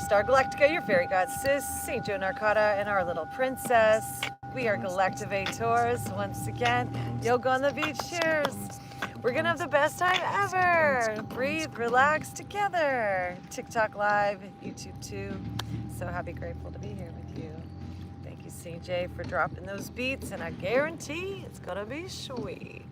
Star Galactica, your fairy goddess, Saint Joe Narcata, and our little princess. We are Galactivators once again. Yoga on the beach, cheers. We're gonna have the best time ever. Breathe, relax together. TikTok live, YouTube too. So happy, grateful to be here with you. Thank you, CJ, for dropping those beats, and I guarantee it's gonna be sweet.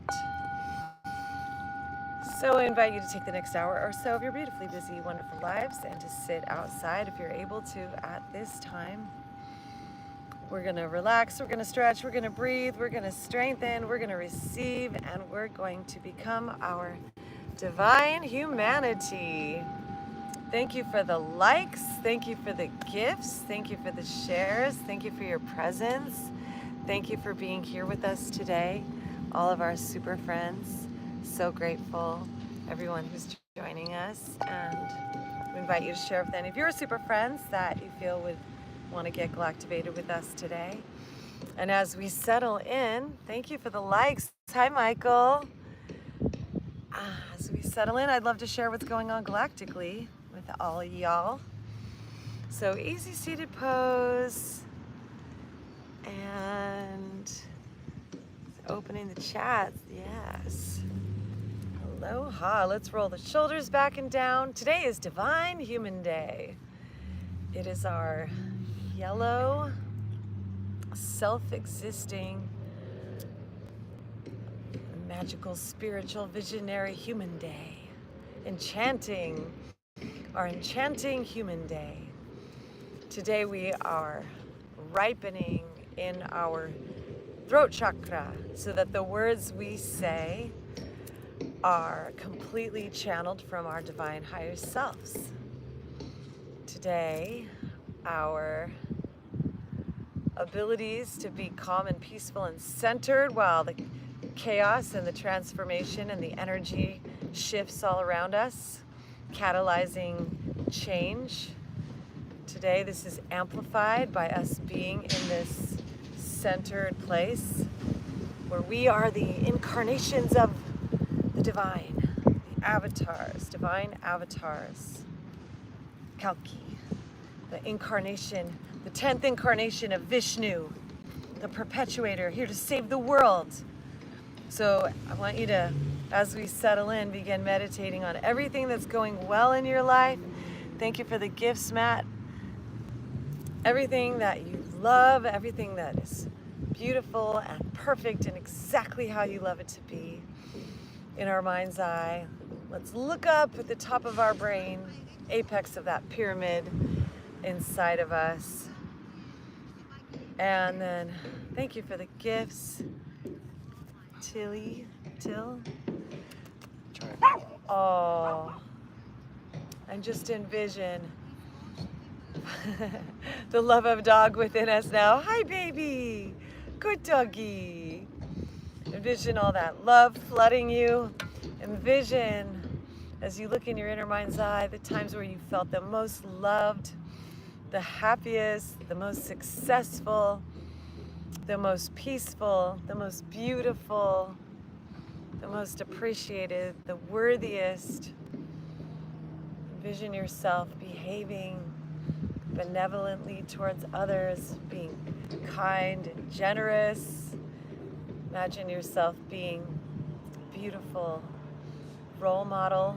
So I invite you to take the next hour or so of your beautifully busy, wonderful lives and to sit outside if you're able to at this time. We're gonna relax, we're gonna stretch, we're gonna breathe, we're gonna strengthen, we're gonna receive, and we're going to become our divine humanity. Thank you for the likes, thank you for the gifts, thank you for the shares, thank you for your presence, thank you for being here with us today, all of our super friends. So grateful, everyone who's joining us, and we invite you to share with any of your super friends that you feel would want to get galactivated with us today. And as we settle in, thank you for the likes. Hi, Michael. As we settle in, I'd love to share what's going on galactically with all of y'all. So easy seated pose, and opening the chat, yes. Aloha, let's roll the shoulders back and down. Today is Divine Human Day. It is our yellow, self-existing, magical, spiritual, visionary human day. Enchanting, our enchanting human day. Today we are ripening in our throat chakra so that the words we say are completely channeled from our divine higher selves. Today, our abilities to be calm and peaceful and centered while the chaos and the transformation and the energy shifts all around us, catalyzing change. Today, this is amplified by us being in this centered place where we are the incarnations of the divine, the avatars, divine avatars. Kalki, the incarnation, the 10th incarnation of Vishnu, the perpetuator, here to save the world. So I want you to, as we settle in, begin meditating on everything that's going well in your life. Thank you for the gifts, Matt. Everything that you love, everything that is beautiful and perfect and exactly how you love it to be. In our mind's eye, let's look up at the top of our brain, apex of that pyramid inside of us. And then thank you for the gifts. Till. Oh, and just envision the love of dog within us now. Hi, baby. Good doggy. Envision all that love flooding you. Envision, as you look in your inner mind's eye, the times where you felt the most loved, the happiest, the most successful, the most peaceful, the most beautiful, the most appreciated, the worthiest. Envision yourself behaving benevolently towards others, being kind and generous. Imagine yourself being a beautiful role model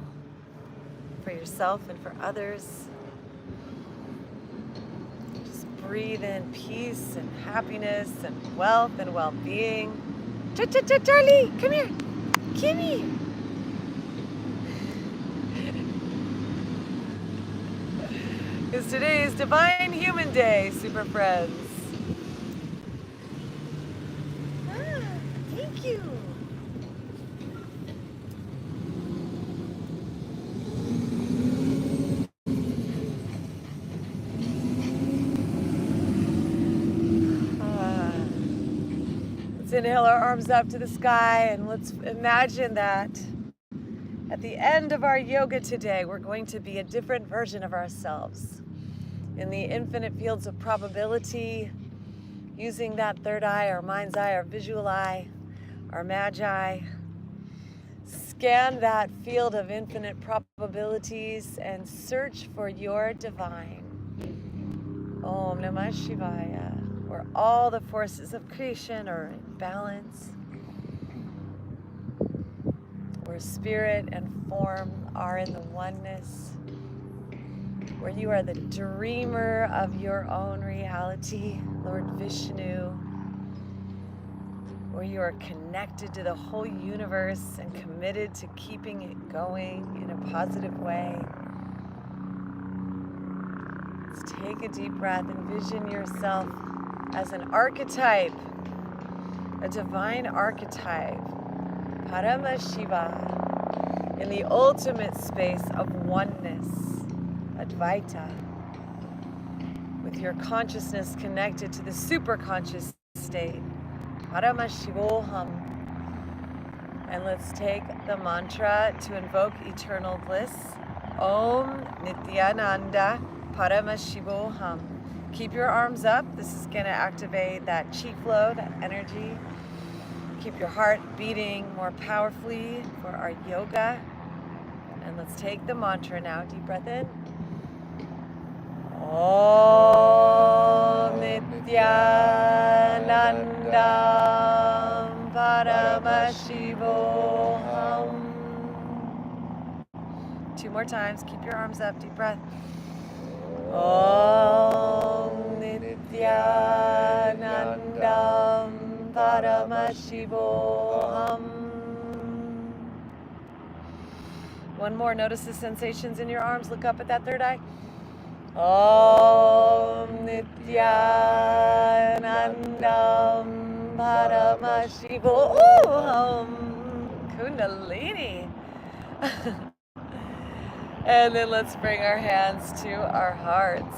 for yourself and for others. Just breathe in peace and happiness and wealth and well-being. Charlie, come here. Kimmy. Because today is Divine Human Day, super friends. Thank you. Let's inhale our arms up to the sky, and let's imagine that at the end of our yoga today, we're going to be a different version of ourselves in the infinite fields of probability, using that third eye, our mind's eye, our visual eye, our magi. Scan that field of infinite probabilities and search for your divine. Om Namah Shivaya, where all the forces of creation are in balance, where spirit and form are in the oneness, where you are the dreamer of your own reality, Lord Vishnu, where you are connected to the whole universe and committed to keeping it going in a positive way. Let's take a deep breath. Envision yourself as an archetype, a divine archetype, Paramashiva, in the ultimate space of oneness, Advaita, with your consciousness connected to the superconscious state, Paramashivoham. And let's take the mantra to invoke eternal bliss. Om Nityananda Paramashivoham. Keep your arms up. This is going to activate that chi flow, that energy. Keep your heart beating more powerfully for our yoga. And let's take the mantra now. Deep breath in. Om Nityanandam Paramashivoham. 2 more times. Keep your arms up. Deep breath. Om Nityanandam Paramashivoham. 1 more. Notice the sensations in your arms. Look up at that third eye. Om Nityanandam Paramashivoham. Kundalini. And then let's bring our hands to our hearts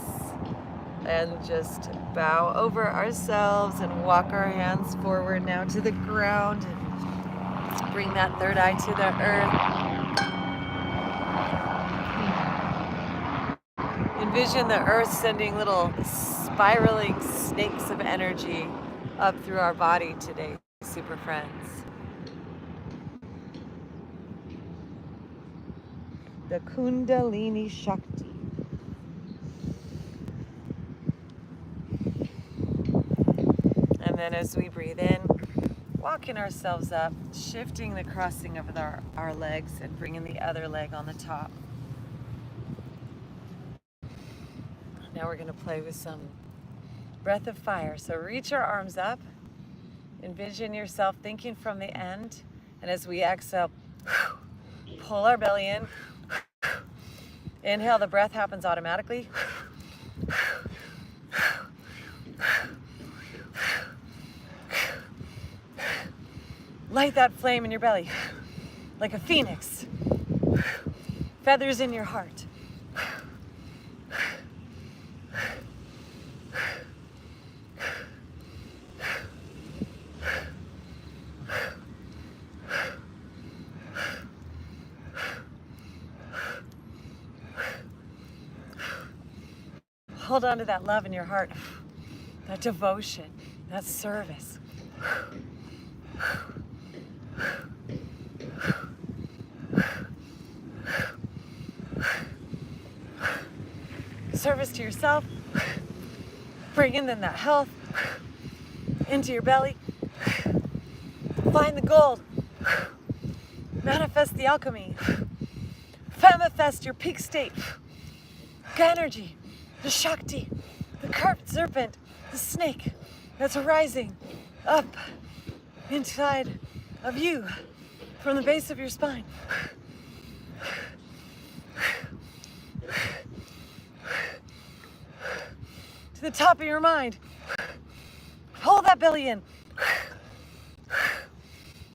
and just bow over ourselves and walk our hands forward now to the ground. And let's bring that third eye to the earth. Envision the earth sending little spiraling snakes of energy up through our body today, super friends. The Kundalini Shakti. And then as we breathe in, walking ourselves up, shifting the crossing of our legs and bringing the other leg on the top. Now we're going to play with some breath of fire. So reach your arms up. Envision yourself thinking from the end. And as we exhale, pull our belly in. Inhale, the breath happens automatically. Light that flame in your belly like a phoenix. Feathers in your heart. Hold on to that love in your heart, that devotion, that service. Service to yourself, bring in then that health into your belly. Find the gold, manifest the alchemy, femifest your peak state, energy. The Shakti, the carved serpent, the snake that's rising up inside of you from the base of your spine. To the top of your mind. Hold that belly in.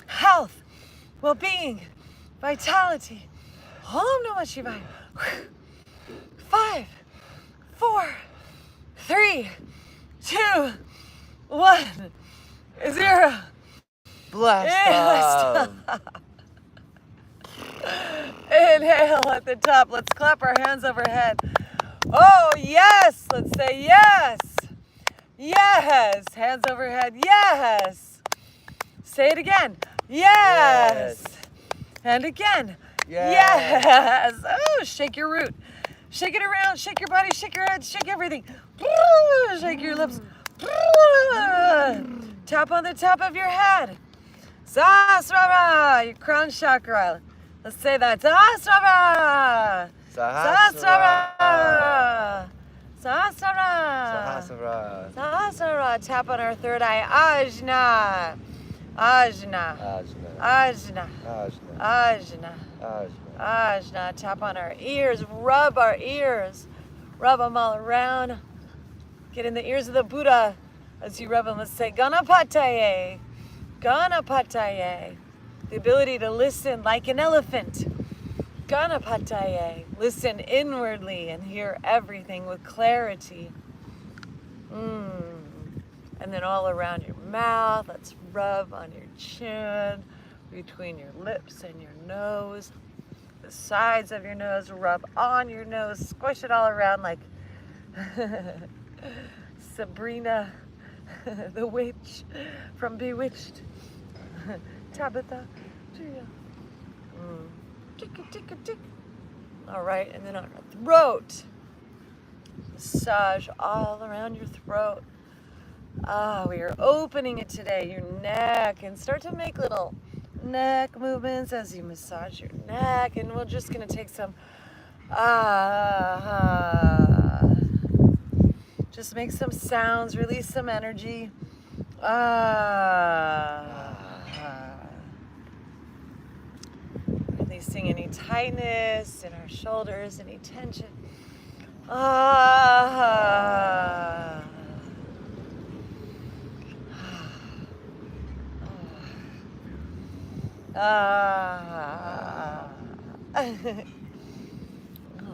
Health, well-being, vitality. Om Namah Shivaya. 5, 4, 3, 2, 1, 0. Blast off. Inhale at the top. Let's clap our hands overhead. Oh, yes. Let's say yes. Yes. Hands overhead. Yes. Say it again. Yes. And again. Yes. Oh, shake your root. Shake it around, shake your body, shake your head, shake everything. Shake your lips. Tap on the top of your head. Sahasrara, your crown chakra. Let's say that. Sahasrara. Sahasrara. Sahasrara. Sahasrara. Sahasrara. Tap on our third eye. Ajna. Ajna. Ajna. Ajna. Ajna. Tap on our ears. Rub our ears. Rub them all around. Get in the ears of the Buddha as you rub them. Let's say Ganapataye. Ganapataye. The ability to listen like an elephant. Ganapataye. Listen inwardly and hear everything with clarity. And then all around your mouth, let's rub on your chin, between your lips and your nose, the sides of your nose, rub on your nose, squish it all around like Sabrina, the witch from Bewitched. Tabitha. Tick, tick, tick. All right, and then on our throat. Massage all around your throat. We are opening it today, your neck, and start to make little neck movements as you massage your neck. And we're just gonna take some, just make some sounds, release some energy. Releasing any tightness in our shoulders, any tension. All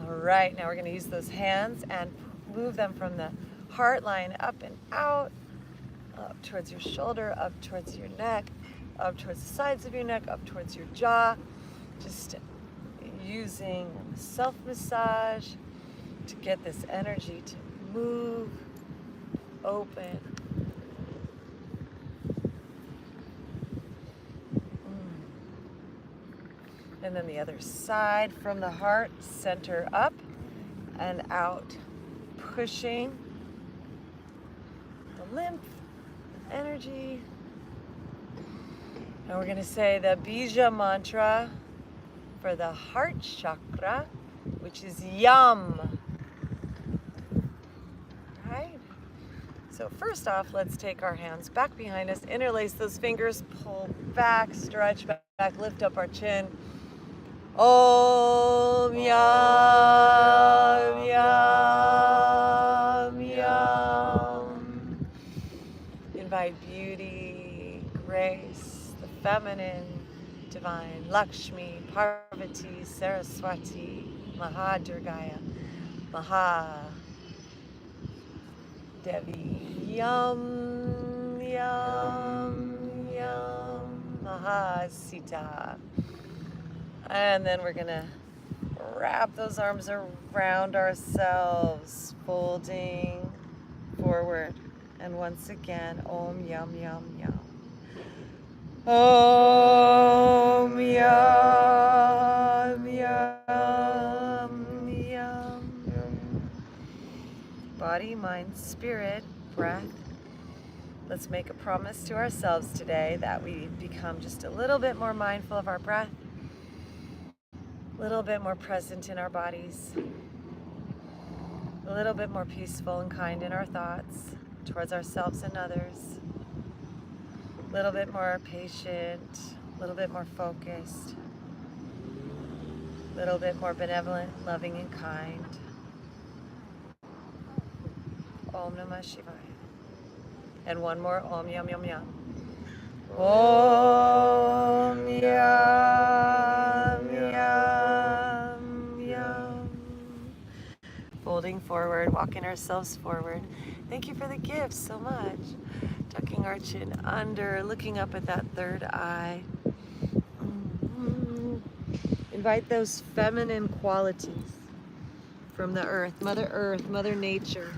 right, now we're going to use those hands and move them from the heart line up and out, up towards your shoulder, up towards your neck, up towards the sides of your neck, up towards your jaw. Just using self-massage to get this energy to move, open. And then the other side from the heart, center up and out, pushing the lymph, energy. And we're going to say the Bija mantra for the heart chakra, which is Yum. Right? So first off, let's take our hands back behind us, interlace those fingers, pull back, stretch back, lift up our chin. Om Yum Yum Yum. Invite beauty, grace, the feminine, divine, Lakshmi, Parvati, Saraswati, Mahadurgaya, Maha Devi. Yum Yum Yum. Maha Sita. And then we're gonna wrap those arms around ourselves, folding forward. And once again, Om Yum Yum Yum. Om Yum Yum Yum. Body, mind, spirit, breath. Let's make a promise to ourselves today that we become just a little bit more mindful of our breath, a little bit more present in our bodies, a little bit more peaceful and kind in our thoughts towards ourselves and others, a little bit more patient, a little bit more focused, a little bit more benevolent, loving, and kind. Om Namah Shivaya. And one more, Om Yum Yum Yum. Om Yum Yum Yum. Folding forward, walking ourselves forward. Thank you for the gifts so much. Tucking our chin under, looking up at that third eye. Invite those feminine qualities from the earth, Mother Nature.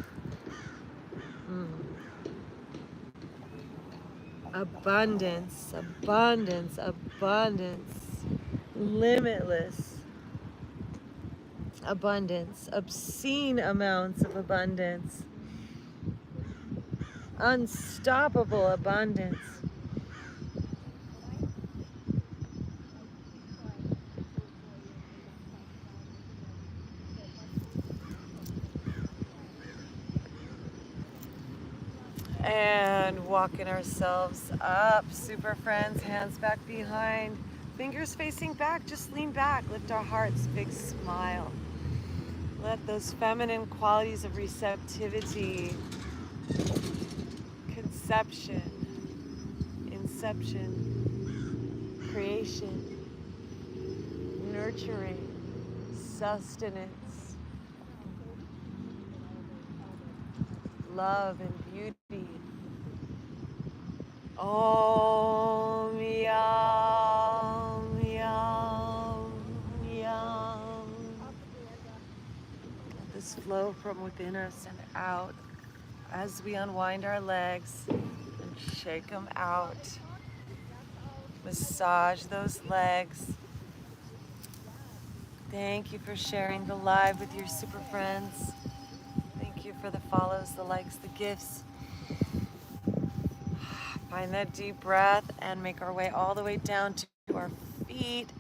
Abundance, abundance, abundance, limitless. abundance, obscene amounts of abundance, unstoppable abundance. And walking ourselves up, super friends, hands back behind, fingers facing back, just lean back, lift our hearts, big smile. Let those feminine qualities of receptivity, conception, inception, creation, nurturing, sustenance, love and beauty. Om Yam Yam Yam. Let this flow from within us and out as we unwind our legs and shake them out. Massage those legs. Thank you for sharing the live with your super friends. Thank you for the follows, the likes, the gifts. Find that deep breath and make our way all the way down to our feet.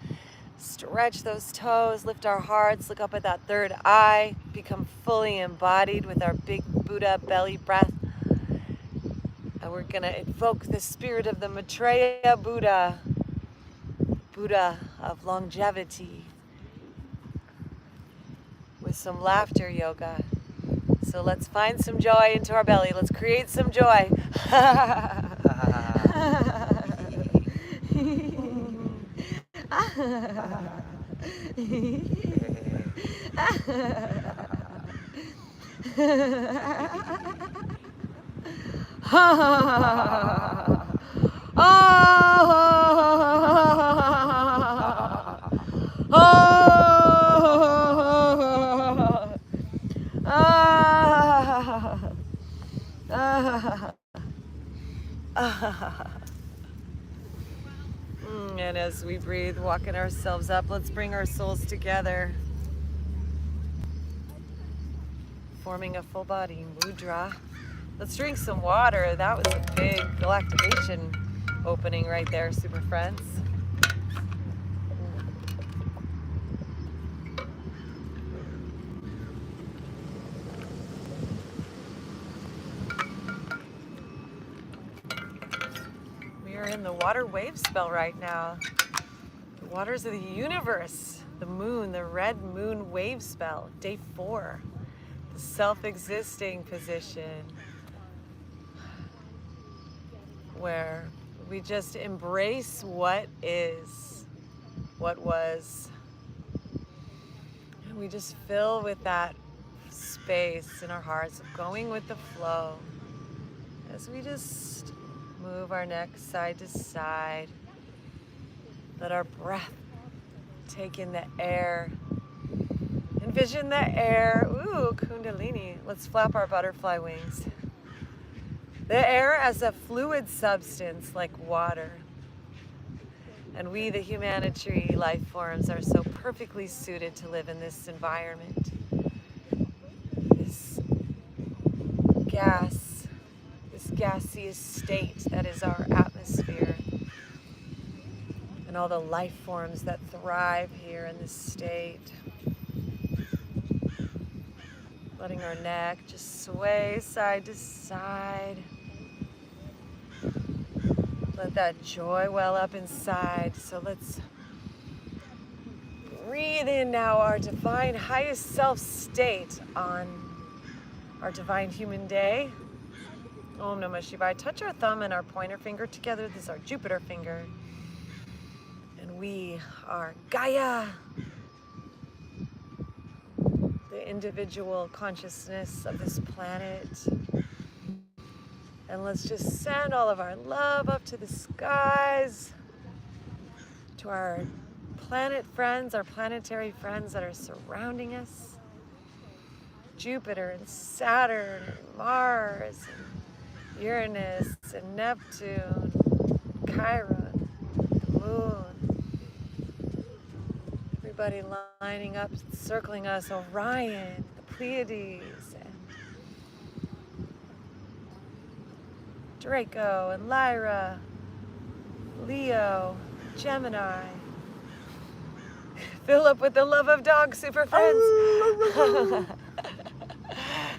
Stretch those toes, lift our hearts, look up at that third eye, become fully embodied with our big Buddha belly breath. And we're gonna invoke the spirit of the Maitreya Buddha, Buddha of longevity, with some laughter yoga. So let's find some joy into our belly. Let's create some joy. And as we breathe, walking ourselves up, let's bring our souls together, forming a full body mudra. Let's drink some water. That was a big Galactivation opening right there, super friends. We are in the water wave spell right now. The waters of the universe, the moon, the red moon wave spell, day 4. The self-existing position, where we just embrace what is, what was. And we just fill with that space in our hearts of going with the flow as we just move our neck side to side. Let our breath take in the air. Envision the air. Ooh, Kundalini. Let's flap our butterfly wings. The air as a fluid substance like water. And we, the humanitary life forms, are so perfectly suited to live in this environment. This gas, this gaseous state that is our atmosphere. And all the life forms that thrive here in this state. Letting our neck just sway side to side. Let that joy well up inside. So let's breathe in now our divine highest self state on our divine human day. Om Namah Shivaya. Touch our thumb and our pointer finger together. This is our Jupiter finger. And we are Gaia, the individual consciousness of this planet. And let's just send all of our love up to the skies, to our planet friends, our planetary friends that are surrounding us. Jupiter and Saturn and Mars and Uranus and Neptune, Chiron, the moon. everybody lining up, circling us, Orion, the Pleiades, and Draco, and Lyra, Leo, Gemini. Fill up with the love of dogs, super friends.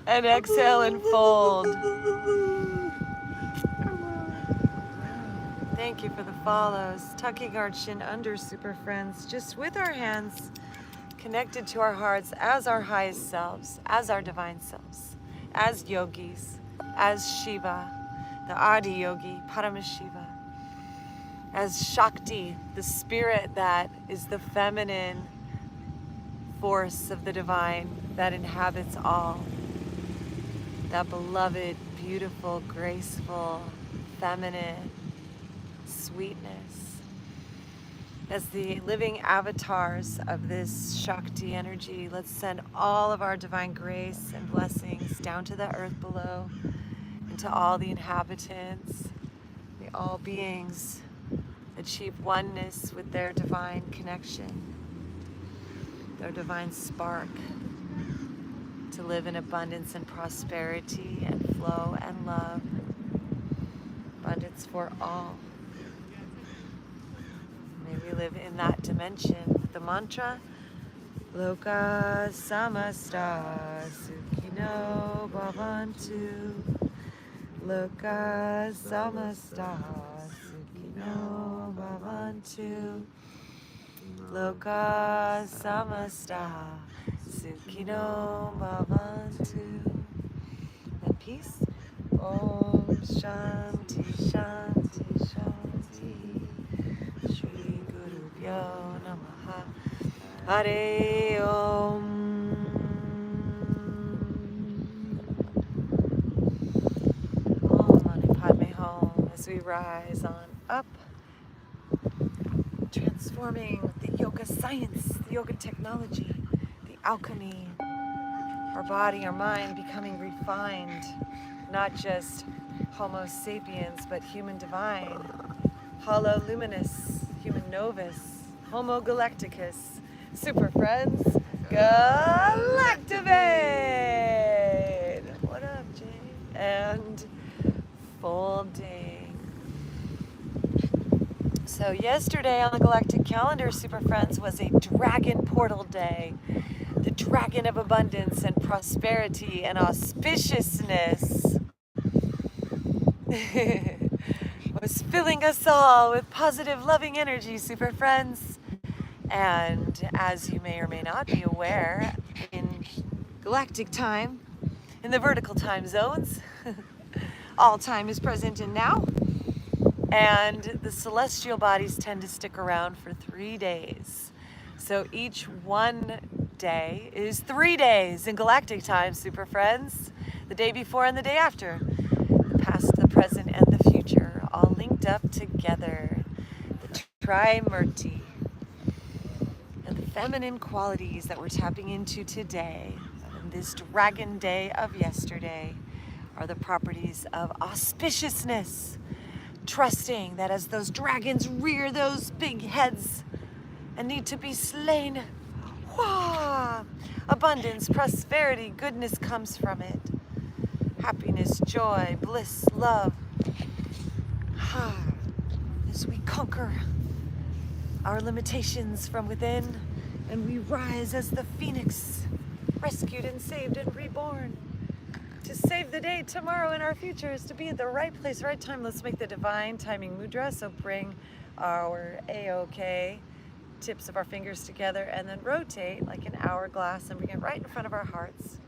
And exhale and fold. Thank you for the follows. Tucking our chin under, super friends, just with our hands connected to our hearts as our highest selves, as our divine selves, as yogis, as Shiva, the Adi yogi, Paramashiva, as Shakti, the spirit that is the feminine force of the divine that inhabits all. That beloved, beautiful, graceful, feminine sweetness. As the living avatars of this Shakti energy, let's send all of our divine grace and blessings down to the earth below and to all the inhabitants. May all beings achieve oneness with their divine connection, their divine spark, to live in abundance and prosperity and flow and love. Abundance for all. May we live in that dimension with the mantra Loka Samasta Sukhino Bhavantu. Loka Samasta Sukhino Bhavantu. Loka Samasta Sukhino Bhavantu. And peace. Om Shanti Shanti Shanti. Shri Guru Pyo Namaha. Hare Om. Om Mani Padme Hum. As we rise on up, transforming the yoga science, the yoga technology, the alchemy, our body, our mind becoming refined, not just Homo sapiens, but human divine, hollow luminous, human novus, Homo galacticus, super friends, Galactivate! What up, Jay? And folding. So yesterday on the galactic calendar, super friends, was a dragon portal day. The dragon of abundance and prosperity and auspiciousness was filling us all with positive, loving energy, super friends. And as you may or may not be aware, in galactic time, in the vertical time zones, all time is present in now. And the celestial bodies tend to stick around for 3 days. So each one day is 3 days in galactic time, super friends. The day before and the day after. The past, the present, and the future, all linked up together. The Trimurti. And the feminine qualities that we're tapping into today, in this dragon day of yesterday, are the properties of auspiciousness. Trusting that as those dragons rear those big heads and need to be slain, wah, abundance, prosperity, goodness comes from it. Happiness, joy, bliss, love. As we conquer our limitations from within and we rise as the phoenix, rescued and saved and reborn. To save the day tomorrow in our future is to be at the right place, right time. Let's make the divine timing mudra. So bring our A-OK tips of our fingers together and then rotate like an hourglass and bring it right in front of our hearts.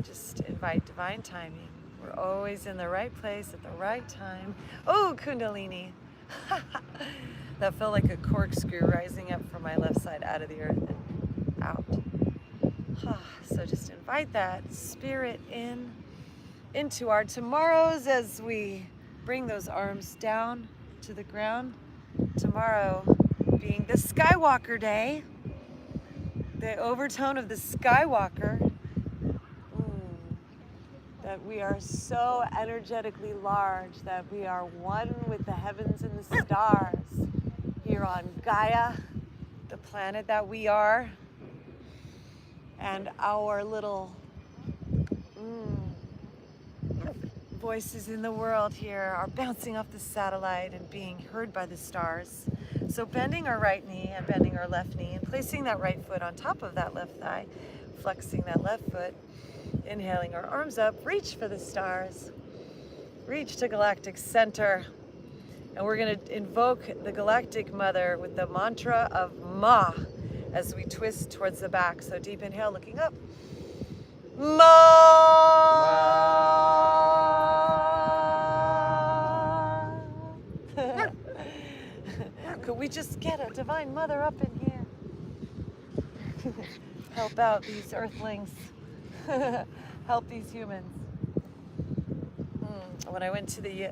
Just invite divine timing. We're always in the right place at the right time. Oh, Kundalini. That felt like a corkscrew rising up from my left side out of the earth and out. So just invite that spirit into our tomorrows as we bring those arms down to the ground. Tomorrow being the Skywalker day, the overtone of the Skywalker, that we are so energetically large, that we are one with the heavens and the stars. here on Gaia, the planet that we are, and our little voices in the world here are bouncing off the satellite and being heard by the stars. So bending our right knee and bending our left knee and placing that right foot on top of that left thigh, flexing that left foot, inhaling our arms up, reach for the stars, reach to galactic center. And we're going to invoke the Galactic Mother with the mantra of Ma as we twist towards the back. So deep inhale, looking up. Ma. Could we just get a Divine Mother up in here? Help out these earthlings. Help these humans. When I went to the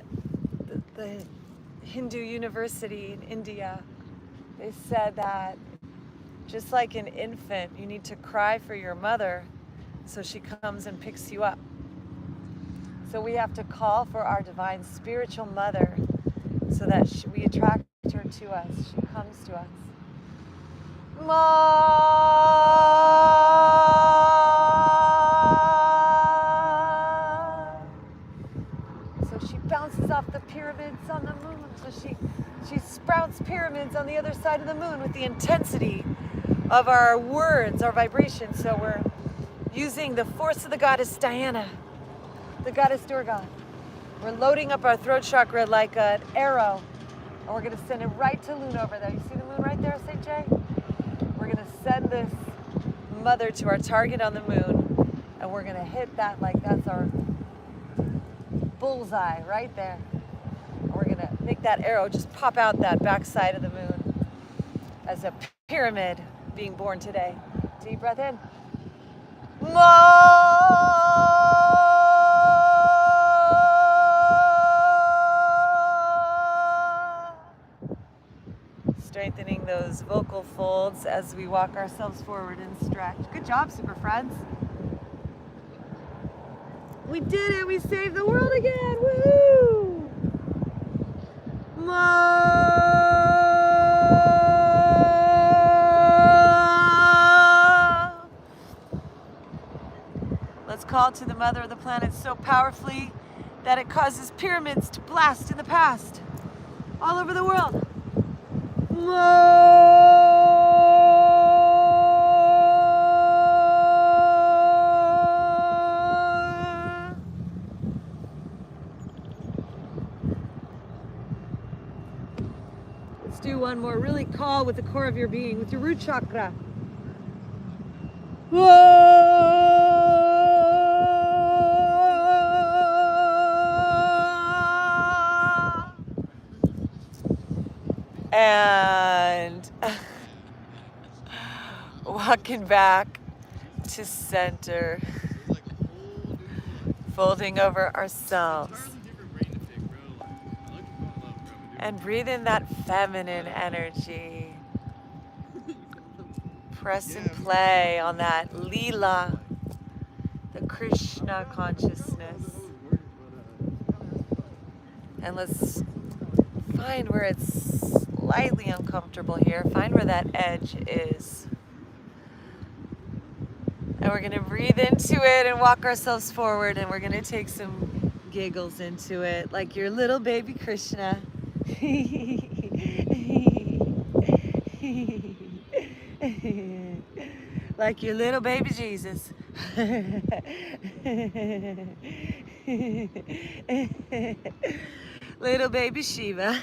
Hindu university in India, they said that just like an infant, you need to cry for your mother so she comes and picks you up. So we have to call for our divine spiritual mother so that we attract her to us. She comes to us. Ma. So she bounces off the pyramids on the moon. So she sprouts pyramids on the other side of the moon with the intensity of our words, our vibrations. So we're using the force of the goddess Diana, the goddess Durga. We're loading up our throat chakra like an arrow, and we're going to send it right to Luna over there. You see the moon right there, St. Jay? We're going to send this mother to our target on the moon, and we're going to hit that like that's our bullseye right there. And we're going to make that arrow just pop out that backside of the moon as a pyramid being born today. Deep breath in. Strengthening those vocal folds as we walk ourselves forward and stretch. Good job, super friends. We did it! We saved the world again! Woohoo! Let's call to the mother of the planet so powerfully that it causes pyramids to blast in the past all over the world. Let's do one more. Really call with the core of your being, with your root chakra. And walking back to center, folding over ourselves, and breathe in that feminine energy. Press and play on that Leela, the Krishna consciousness. And let's find where it's slightly uncomfortable here. Find where that edge is. And we're going to breathe into it and walk ourselves forward, and we're going to take some giggles into it, like your little baby Krishna. Like your little baby Jesus. Little baby Shiva.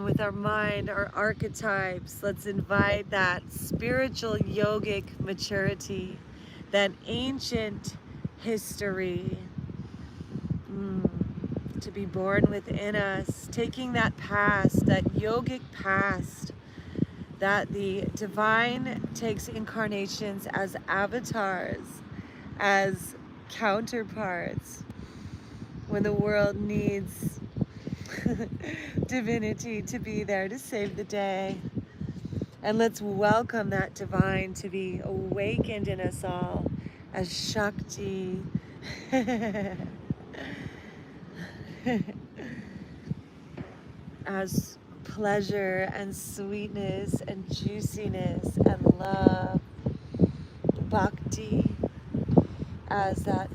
With our mind, our archetypes, let's invite that spiritual yogic maturity, that ancient history to be born within us, taking that past, that yogic past that the divine takes incarnations as avatars, as counterparts, when the world needs divinity to be there to save the day. And let's welcome that divine to be awakened in us all as Shakti. As pleasure and sweetness and juiciness and love, bhakti, as that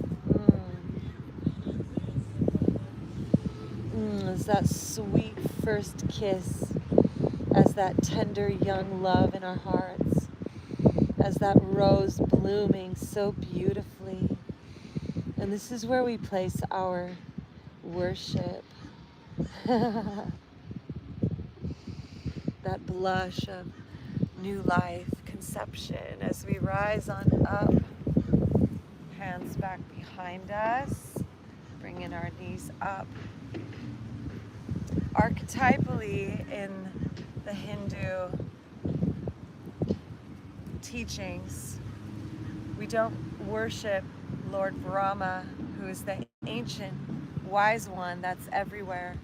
as that sweet first kiss, as that tender young love in our hearts, as that rose blooming so beautifully. And this is where we place our worship. That blush of new life, conception, as we rise on up, hands back behind us, bringing our knees up. Archetypally in the Hindu teachings, we don't worship Lord Brahma, who is the ancient wise one that's everywhere.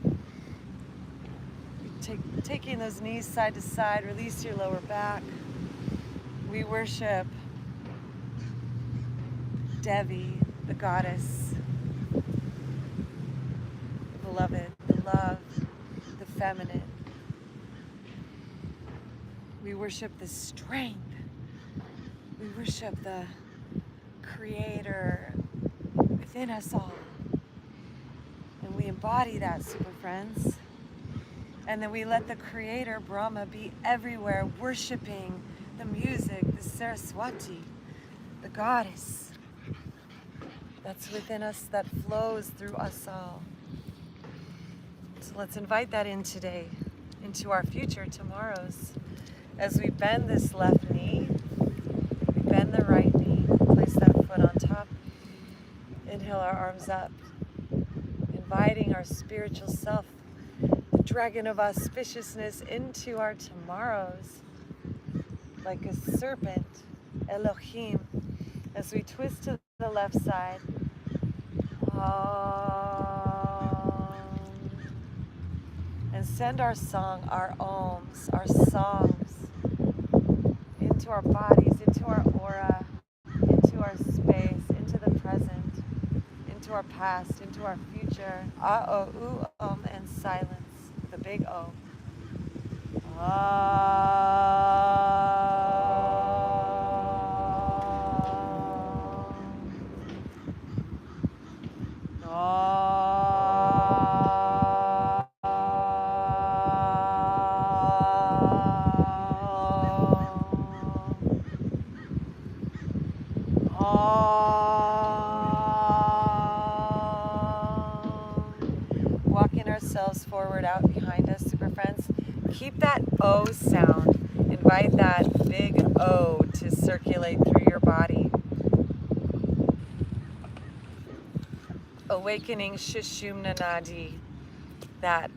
Taking those knees side to side, release your lower back. We worship Devi, the goddess, the beloved, the love, the feminine. We worship the strength. We worship the creator within us all. And we embody that, super friends. And then we let the creator, Brahma, be everywhere, worshiping the music, the Saraswati, the goddess that's within us, that flows through us all. So let's invite that in today, into our future tomorrows. As we bend this left knee, we bend the right knee, place that foot on top, inhale our arms up, inviting our spiritual self, the dragon of auspiciousness, into our tomorrows, like a serpent, Elohim, as we twist to the left side. And send our song, our ohms, our songs into our bodies, into our aura, into our space, into the present, into our past, into our future. Ah-oh, ooh, and silence with a big O. Walking ourselves forward, out behind us, super friends. Keep that O sound. Invite that big O to circulate through your body. Awakening Sushumna Nadi, that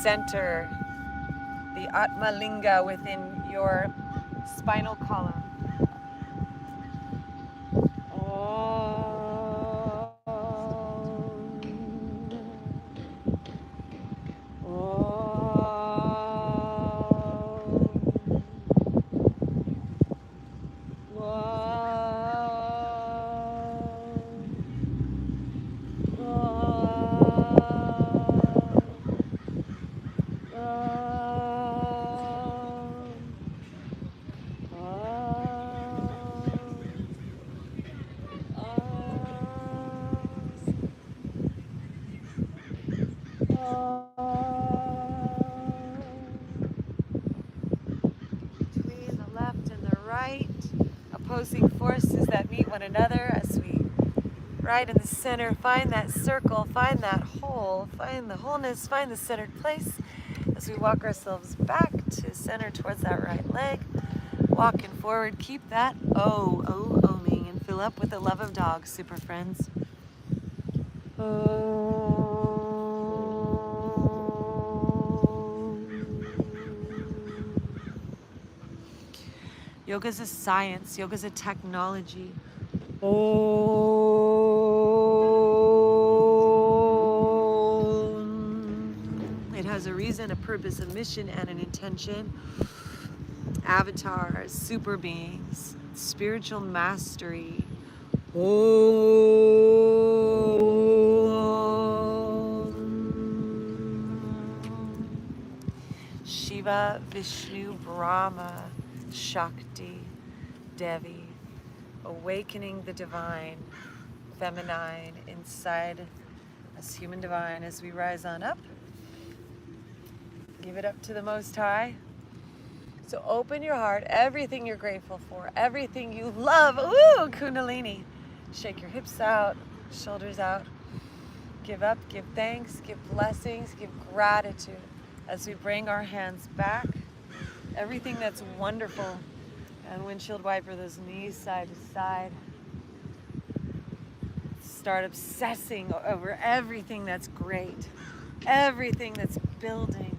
center, the Atma Linga within your spinal column. Between the left and the right, opposing forces that meet one another, as we right in the center, find that circle, find that whole, find the wholeness, find the centered place as we walk ourselves back to center towards that right leg. Walking forward, keep that oming, and fill up with the love of dogs, super friends. Yoga's a science. Yoga's a technology. Om. It has a reason, a purpose, a mission, and an intention. Avatars, super beings, spiritual mastery. Shiva, Vishnu, Brahma, Shakti, Devi, awakening the divine, feminine inside us, human divine, as we rise on up. Give it up to the Most High. So open your heart, everything you're grateful for, everything you love. Ooh, Kundalini. Shake your hips out, shoulders out. Give up, give thanks, give blessings, give gratitude as we bring our hands back. Everything that's wonderful. And windshield wiper those knees side to side. Start obsessing over everything that's great, everything that's building,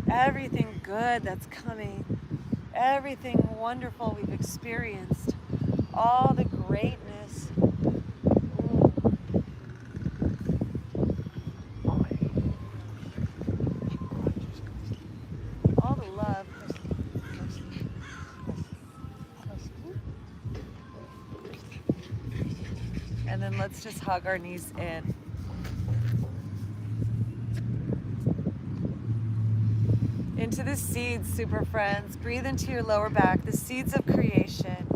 everything good that's coming, everything wonderful we've experienced, all the greatness. All the love. And then let's just hug our knees in. Into the seeds, super friends. Breathe into your lower back, the seeds of creation.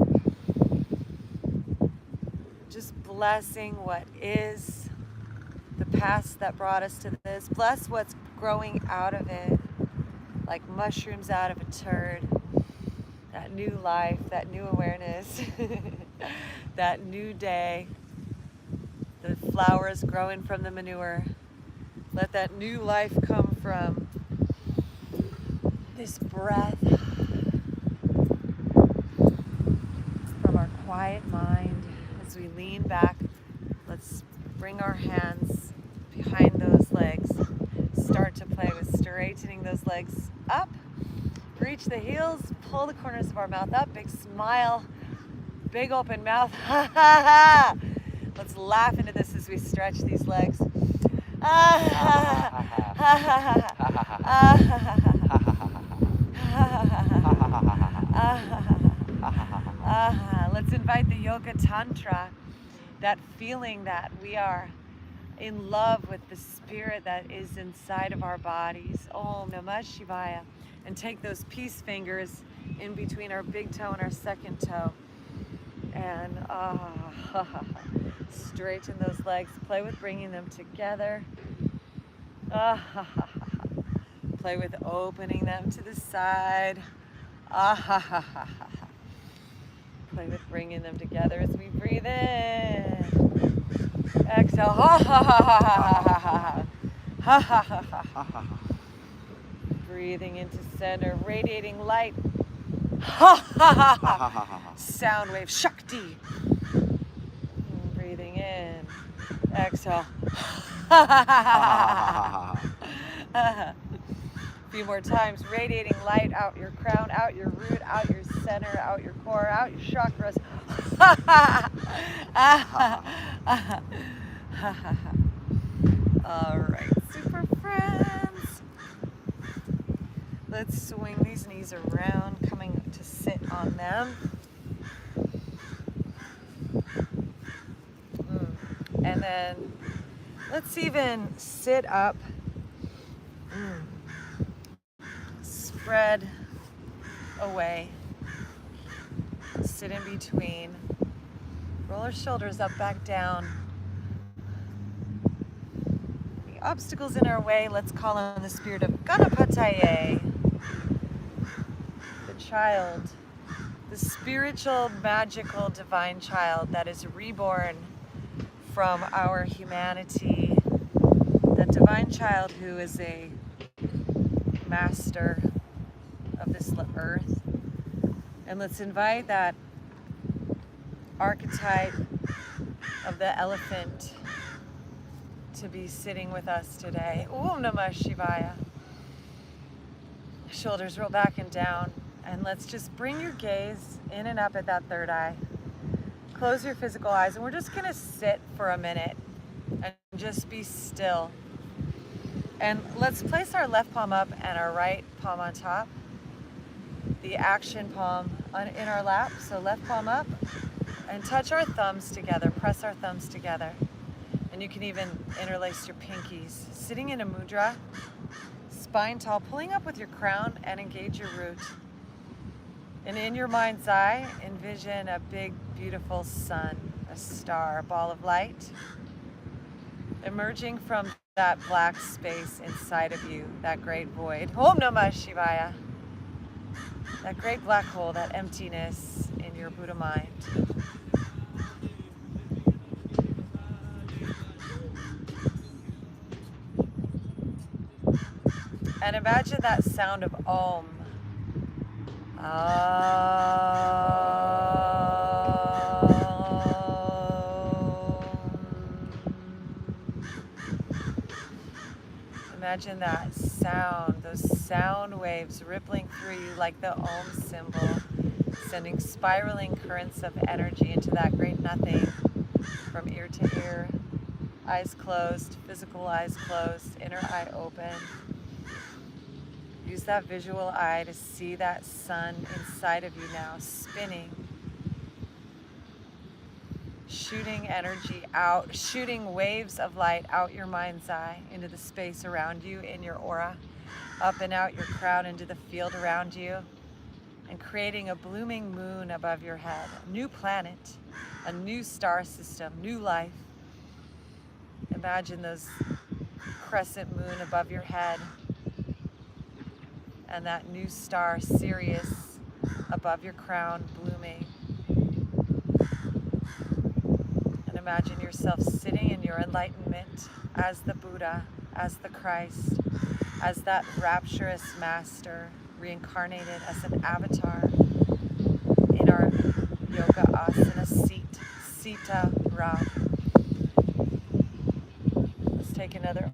Just blessing what is, the past that brought us to this. Bless what's growing out of it, like mushrooms out of a turd. That new life, that new awareness, that new day. The flowers growing from the manure. Let that new life come from this breath, from our quiet mind. As we lean back, let's bring our hands behind those legs. Start to play with straightening those legs up. Reach the heels, pull the corners of our mouth up, big smile, big open mouth. Ha ha ha! Let's laugh into this as we stretch these legs. Let's invite the Yoga Tantra, that feeling that we are in love with the spirit that is inside of our bodies. Om Namah Shivaya. And take those peace fingers in between our big toe and our second toe. And straighten those legs. Play with bringing them together. Play with opening them to the side. Play with bringing them together as we breathe in. Exhale. Breathing into center, radiating light. Sound wave, Shakti. Breathing in. Exhale. A few more times, radiating light out your crown, out your root, out your center, out your core, out your chakras. All right, super friends. Let's swing these knees around, coming to sit on them. And then let's even sit up. Spread away. Sit in between. Roll our shoulders up, back down. The obstacles in our way, let's call on the spirit of Ganapataye. The child, the spiritual, magical, divine child that is reborn from our humanity. That divine child who is a master of this earth. And let's invite that archetype of the elephant to be sitting with us today. Om Namah Shivaya. Shoulders roll back and down. And let's just bring your gaze in and up at that third eye. Close your physical eyes, and we're just gonna sit for a minute and just be still. And let's place our left palm up and our right palm on top. The action palm in our lap, so left palm up, and touch our thumbs together, press our thumbs together. And you can even interlace your pinkies. Sitting in a mudra, spine tall, pulling up with your crown and engage your root. And in your mind's eye, envision a big, beautiful sun, a star, a ball of light, emerging from that black space inside of you, that great void. Om Namah Shivaya. That great black hole, that emptiness in your Buddha mind. And imagine that sound of Om. Imagine that sound, those sound waves rippling through you like the Om symbol, sending spiraling currents of energy into that great nothing from ear to ear. Eyes closed, physical eyes closed, inner eye open. Use that visual eye to see that sun inside of you now, spinning, shooting energy out, shooting waves of light out your mind's eye into the space around you, in your aura, up and out your crown into the field around you, and creating a blooming moon above your head, a new planet, a new star system, new life. Imagine those crescent moon above your head, and that new star, Sirius, above your crown, blooming. And imagine yourself sitting in your enlightenment as the Buddha, as the Christ, as that rapturous master, reincarnated as an avatar in our yoga asana seat, Sita Ra. Let's take another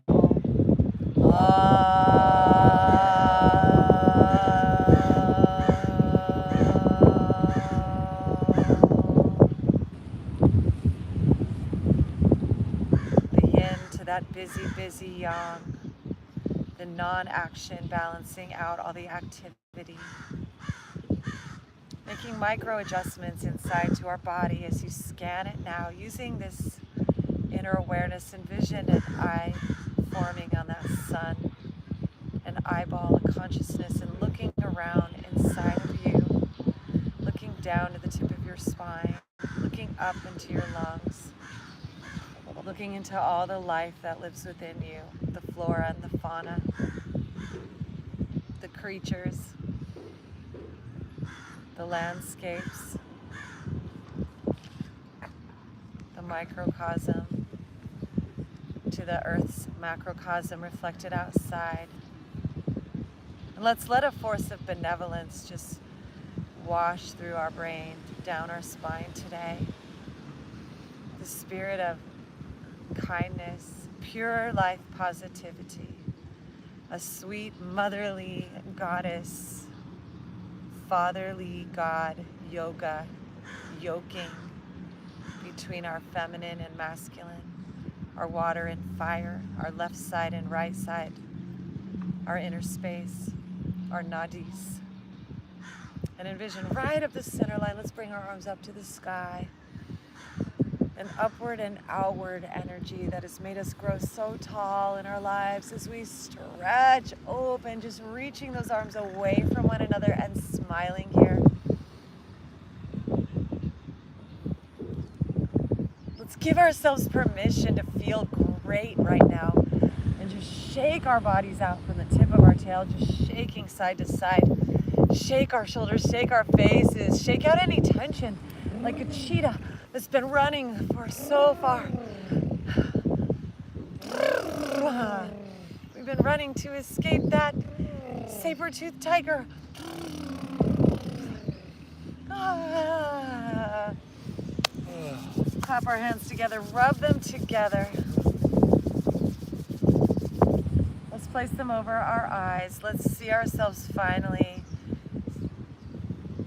that busy, busy yang, the non-action balancing out all the activity. Making micro adjustments inside to our body as you scan it now, using this inner awareness. Envision an eye forming on that sun, an eyeball, a consciousness, and looking around inside of you, looking down to the tip of your spine, looking up into your lungs, looking into all the life that lives within you, the flora and the fauna, the creatures, the landscapes, the microcosm, to the earth's macrocosm reflected outside. And let's let a force of benevolence just wash through our brain, down our spine today. The spirit of kindness, pure life positivity, a sweet motherly goddess, fatherly God, yoga, yoking between our feminine and masculine, our water and fire, our left side and right side, our inner space, our nadis. And envision right up the center line, let's bring our arms up to the sky. An upward and outward energy that has made us grow so tall in our lives as we stretch open, just reaching those arms away from one another and smiling here. Let's give ourselves permission to feel great right now and just shake our bodies out from the tip of our tail, just shaking side to side. Shake our shoulders, shake our faces, shake out any tension like a cheetah that's been running for so far. We've been running to escape that saber-toothed tiger. Clap our hands together, rub them together. Let's place them over our eyes. Let's see ourselves finally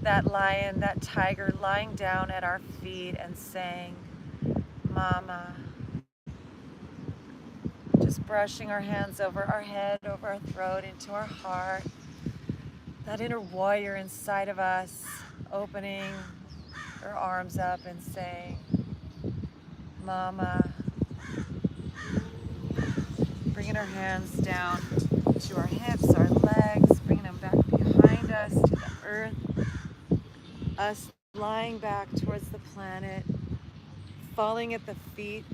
that lion, that tiger lying down at our feet and saying, Mama. Just brushing our hands over our head, over our throat, into our heart. That inner warrior inside of us opening her arms up and saying, Mama. Bringing our hands down to our hips, our legs, bringing them back behind us to the earth. Us lying back towards the planet, falling at the feet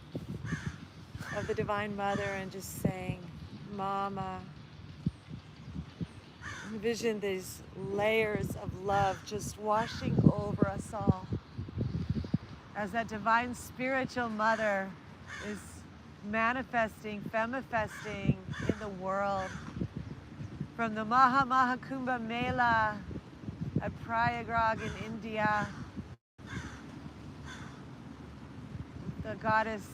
of the Divine Mother and just saying, Mama. Envision these layers of love just washing over us all as that divine spiritual mother is manifesting, femifesting in the world. From the Maha Kumbh Mela at Prayagraj in India, the goddess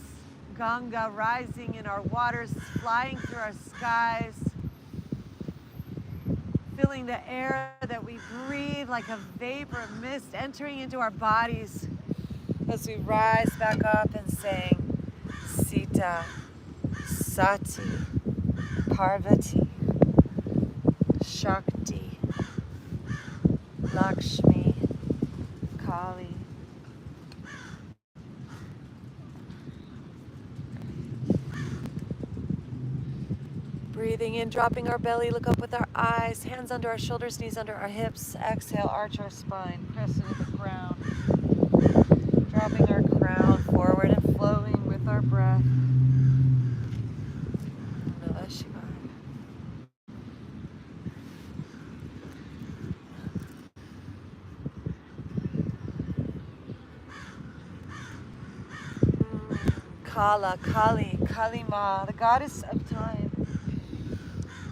Ganga rising in our waters, flying through our skies, filling the air that we breathe like a vapor mist entering into our bodies as we rise back up and sing Sita, Sati, Parvati, Shakti, Lakshmi, Kali. Breathing in, dropping our belly, look up with our eyes, hands under our shoulders, knees under our hips. Exhale, arch our spine, press into the ground. Dropping our crown forward and flowing with our breath. Namah Shivaya. Kala, Kali, Kalima, the goddess of time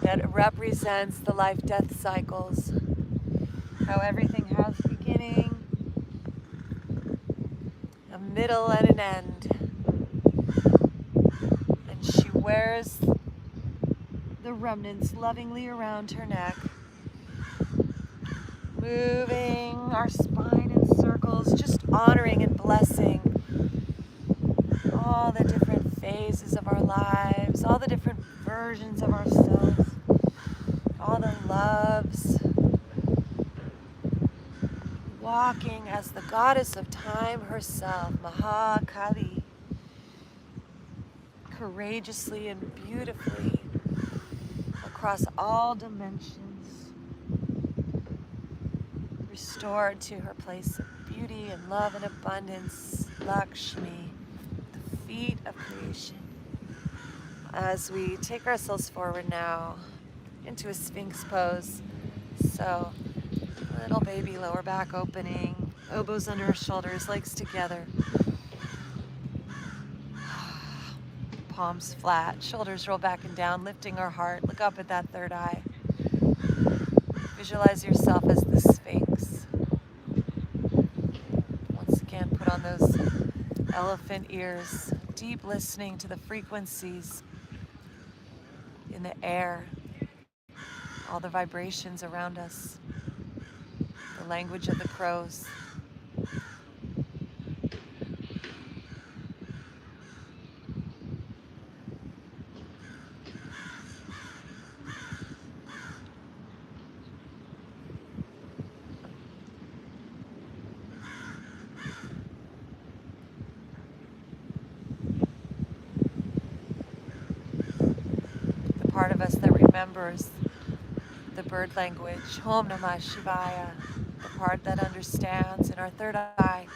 that represents the life-death cycles, how everything has a beginning, a middle, and an end. And she wears the remnants lovingly around her neck, moving our spine in circles, just honoring and blessing all the different phases of our lives, all the different versions of ourselves, all the loves, walking as the goddess of time herself, Mahakali, courageously and beautifully across all dimensions, restored to her place of beauty and love and abundance, Lakshmi, the feet of creation. As we take ourselves forward now into a Sphinx pose. So, little baby lower back opening, elbows under our shoulders, legs together. Palms flat, shoulders roll back and down, lifting our heart. Look up at that third eye. Visualize yourself as the Sphinx. Once again, put on those elephant ears, deep listening to the frequencies in the air, all the vibrations around us, the language of the crows. The part of us that remembers the bird language, Om Namah Shivaya, the part that understands in our third eye.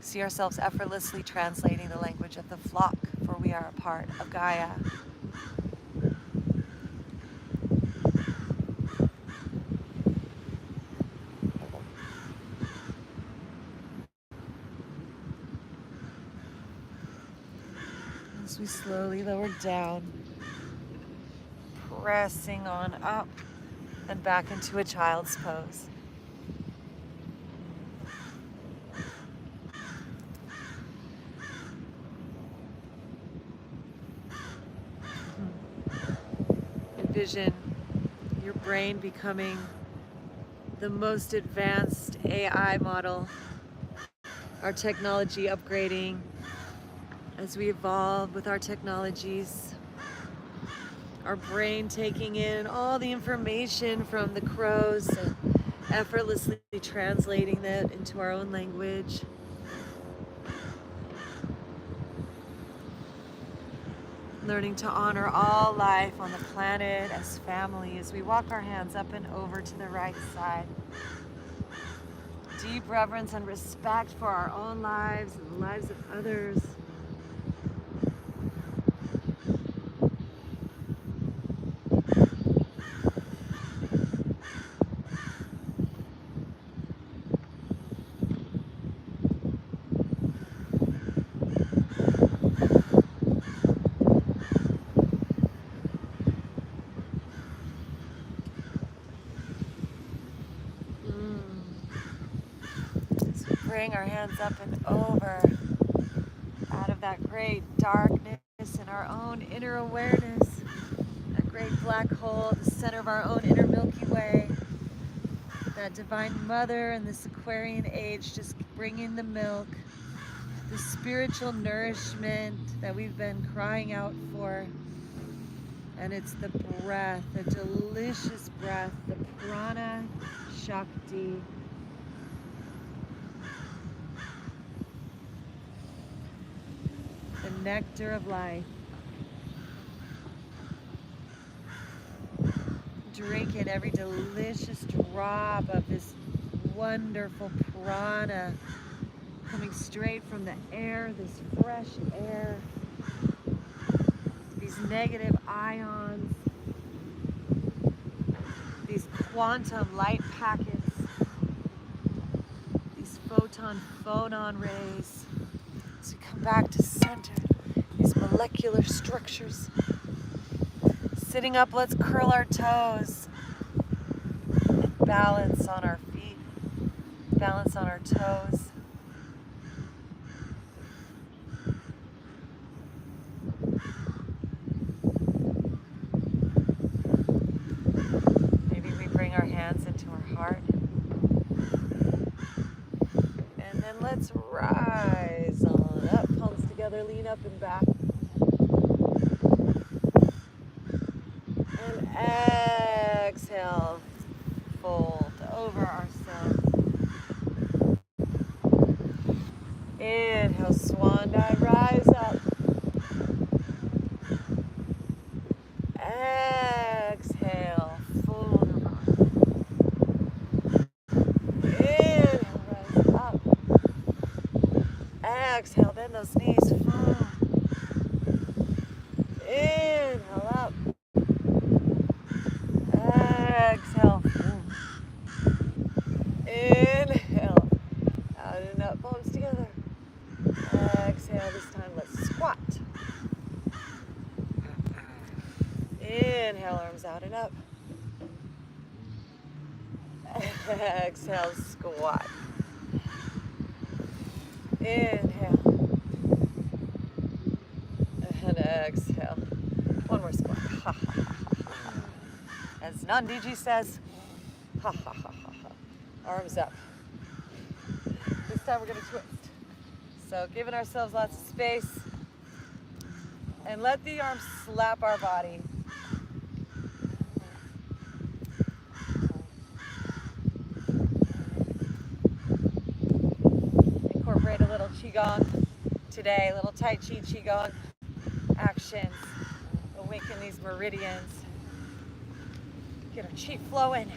See ourselves effortlessly translating the language of the flock, for we are a part of Gaia. As we slowly lower down, pressing on up and back into a child's pose. Envision your brain becoming the most advanced AI model, our technology upgrading as we evolve with our technologies, our brain taking in all the information from the crows and effortlessly translating that into our own language. Learning to honor all life on the planet as family as we walk our hands up and over to the right side. Deep reverence and respect for our own lives and the lives of others. Bring our hands up and over out of that great darkness in our own inner awareness, that great black hole, the center of our own inner Milky Way, that divine mother in this Aquarian age just bringing the milk, the spiritual nourishment that we've been crying out for. And it's the breath, the delicious breath, the prana shakti. The nectar of life. Drink in every delicious drop of this wonderful prana coming straight from the air, this fresh air. These negative ions, these quantum light packets, these photon rays. As we come back to center, these molecular structures. Sitting up, let's curl our toes and balance on our feet, balance on our toes. Maybe we bring our hands into our heart. And then let's rise on up, palms together, lean up and back. And exhale, fold over ourselves. Inhale, swan dive, rise up. Exhale, fold over. Inhale, rise up. Exhale, bend those knees, fold. Inhale, up. Exhale. Inhale. Out and up, palms together. Exhale, this time let's squat. Inhale, arms out and up. Exhale, squat. Inhale. And exhale. One more squat. Ha, ha, ha, ha, ha. As Nandiji says, ha, ha, ha, ha, ha. Arms up. This time we're going to twist. So giving ourselves lots of space. And let the arms slap our body. Incorporate a little Qigong today, a little Tai Chi Qigong actions. Awaken these meridians. Get our chi flowing.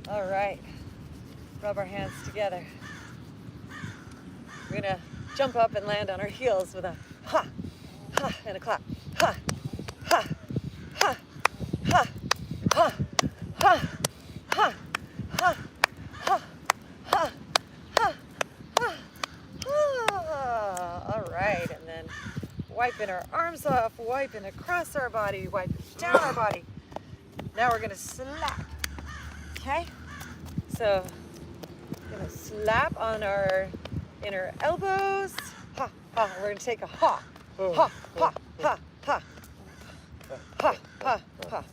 All right. Rub our hands together. We're gonna jump up and land on our heels with a ha, ha, and a clap. Ha, ha, ha, ha, ha, ha, ha, ha, ha, ha, ha, ha, ha. All right, and then wiping our arms off, wiping across our body, wiping down our body. Now we're gonna slap, okay? So, gonna slap on our inner elbows. Ha, ha, we're gonna take a ha, ha, ha, ha, ha. Ha, ha, ha.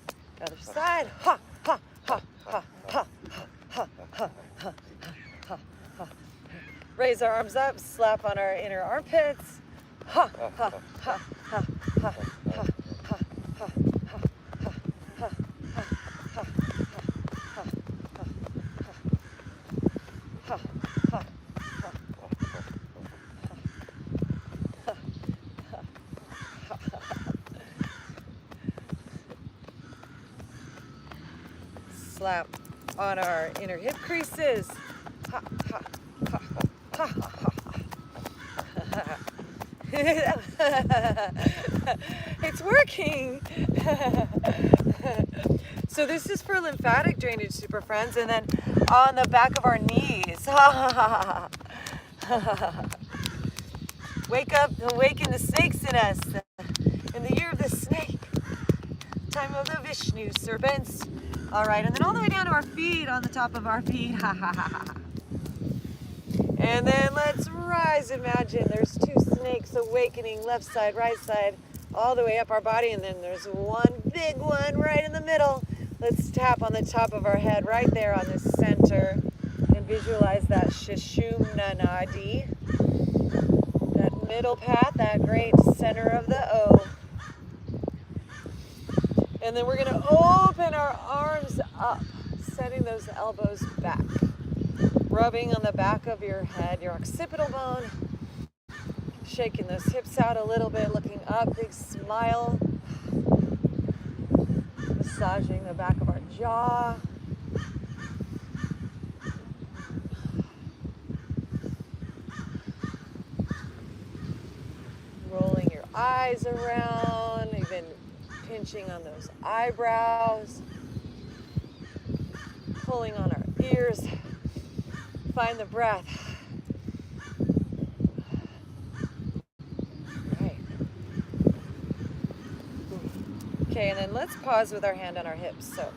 Other side, ha, ha, ha, ha, ha, ha, ha, ha, ha, ha. Raise our arms up, slap on our inner armpits. Ha, ha, ha, ha, ha, ha, ha, ha, ha, ha, slap on our inner hip creases. Ha, ha, ha, ha, ha, ha. It's working. So this is for lymphatic drainage, super friends, and then on the back of our knees. Wake up, awaken the snakes in us. In the year of the snake, time of the Vishnu serpents. All right, and then all the way down to our feet, on the top of our feet. And then let's rise. Imagine there's two snakes awakening, left side, right side, all the way up our body. And then there's one big one right in the middle. Let's tap on the top of our head right there on the center and visualize that Sushumna Nadi, that middle path, that great center of the O. And then we're going to open our arms up, setting those elbows back. Rubbing on the back of your head, your occipital bone. Shaking those hips out a little bit, looking up, big smile. Massaging the back of our jaw. Rolling your eyes around, even pinching on those eyebrows. Pulling on our ears. Find the breath. Right. Okay, and then let's pause with our hand on our hips. So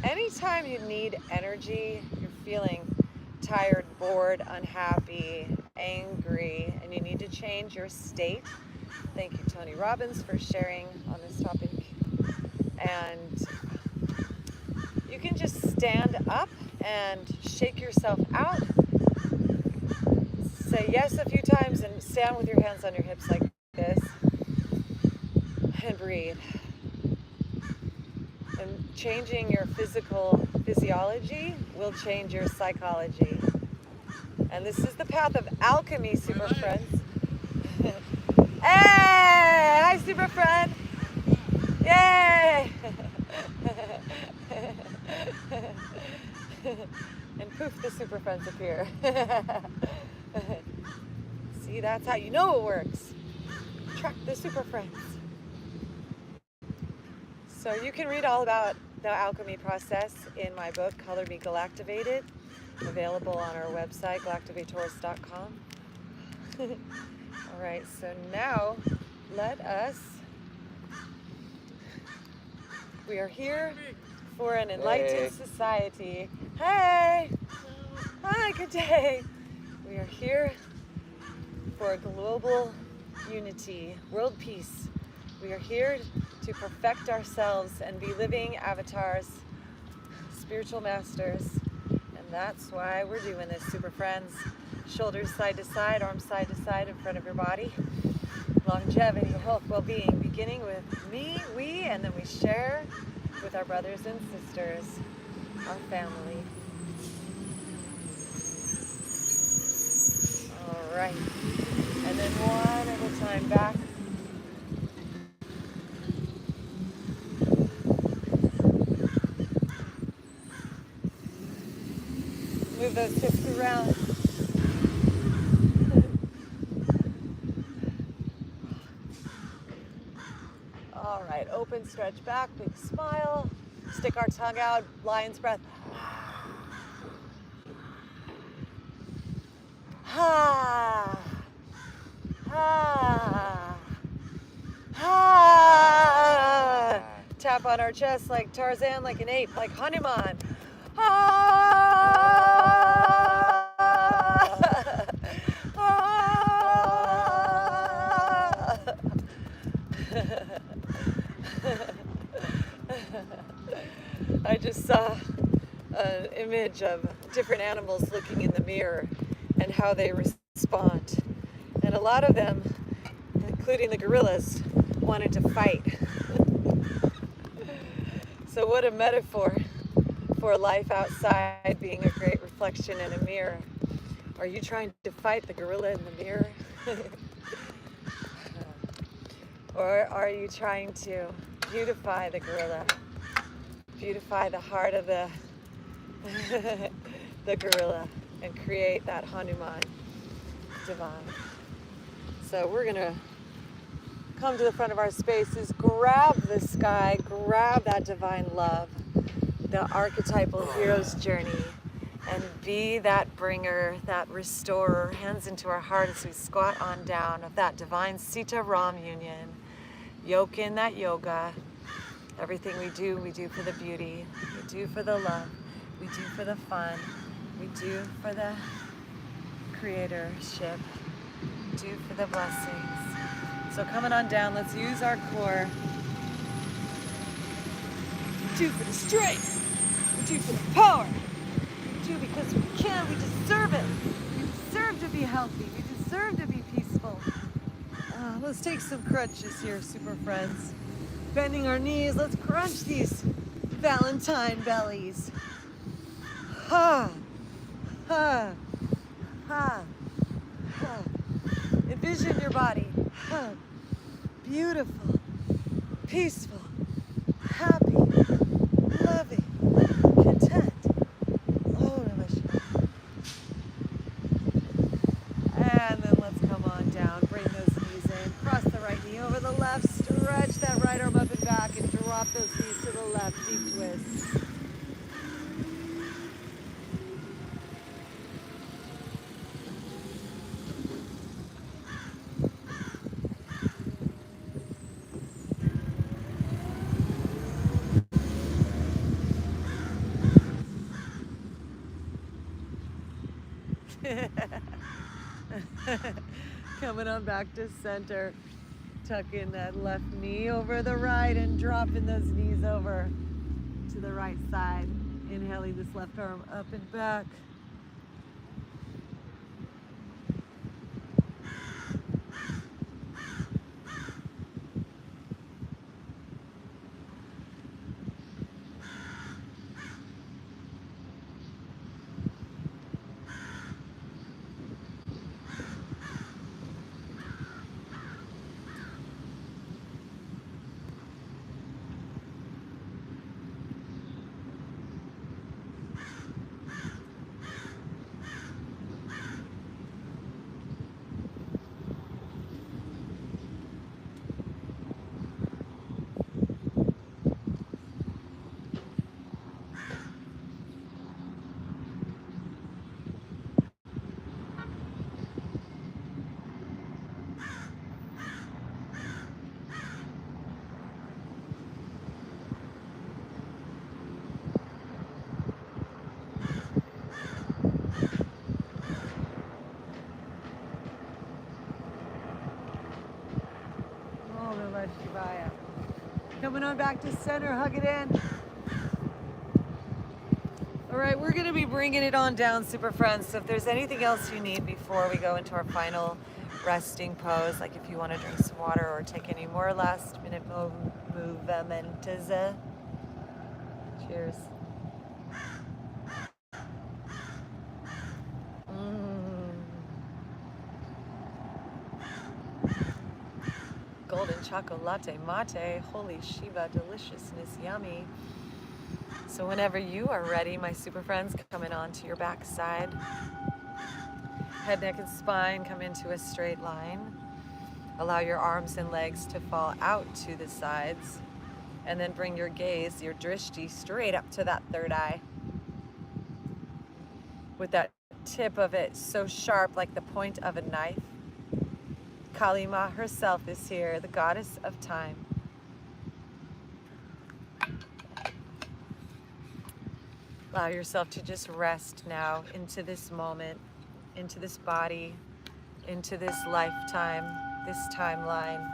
anytime you need energy, you're feeling tired, bored, unhappy, angry, and you need to change your state. Thank you, Tony Robbins, for sharing on this topic. And you can just stand up and shake yourself out. Say yes a few times and stand with your hands on your hips like this. And breathe. And changing your physiology will change your psychology. And this is the path of alchemy, super friends. Hey! Hi, super friend! Yay! And poof, the super friends appear. See, that's how you know it works. Track the super friends. So you can read all about the alchemy process in my book, Color Me Galactivated, available on our website, Galactivators.com. All right, so now we are here for an enlightened society. Hey! Hi, good day. We are here for global unity, world peace. We are here to perfect ourselves and be living avatars, spiritual masters. And that's why we're doing this, super friends. Shoulders side to side, arms side to side in front of your body. Longevity, health, well-being, beginning with me, we, and then we share with our brothers and sisters, our family. All right. And then one at a time back. Move those hips around. All right, open, stretch back, big smile. Stick our tongue out, lion's breath. Ha. Ha. Ha. Tap on our chest like Tarzan, like an ape, like Hanuman. I just saw image of different animals looking in the mirror and how they respond. And a lot of them, including the gorillas, wanted to fight. So what a metaphor for life outside being a great reflection in a mirror. Are you trying to fight the gorilla in the mirror? Or are you trying to beautify the gorilla? Beautify the heart of the the gorilla and create that Hanuman divine. So we're gonna come to the front of our spaces, grab the sky, grab that divine love, the archetypal hero's journey, and be that bringer, that restorer, hands into our heart as we squat on down of that divine Sita Ram union. Yoke in that yoga. Everything we do for the beauty, we do for the love, we do for the fun, we do for the creatorship, we do for the blessings. So coming on down, let's use our core. We do for the strength, we do for the power, we do because we can, we deserve it. We deserve to be healthy, we deserve to be peaceful. Let's take some crunches here, super friends. Bending our knees, let's crunch these Valentine bellies. Ha, ha, ha, ha. Envision your body. Ha. Beautiful, peaceful, happy, loving, content. Oh, Namaste. And then let's come on down. Bring those knees in. Cross the right knee over the left. Stretch that right arm up and back and drop those knees to the left. Deep twist. Coming on back to center. Tucking that left knee over the right and dropping those knees over to the right side. Inhaling this left arm up and back. Coming on back to center, hug it in. All right, we're gonna be bringing it on down, super friends. So if there's anything else you need before we go into our final resting pose, like if you wanna drink some water or take any more last minute movements. Cheers. Golden chocolate mate, holy Shiva, deliciousness, yummy. So whenever you are ready, my super friends, coming onto your back side. Head, neck, and spine come into a straight line. Allow your arms and legs to fall out to the sides. And then bring your gaze, your drishti, straight up to that third eye. With that tip of it so sharp like the point of a knife. Kali Ma herself is here, the goddess of time. Allow yourself to just rest now into this moment, into this body, into this lifetime, this timeline.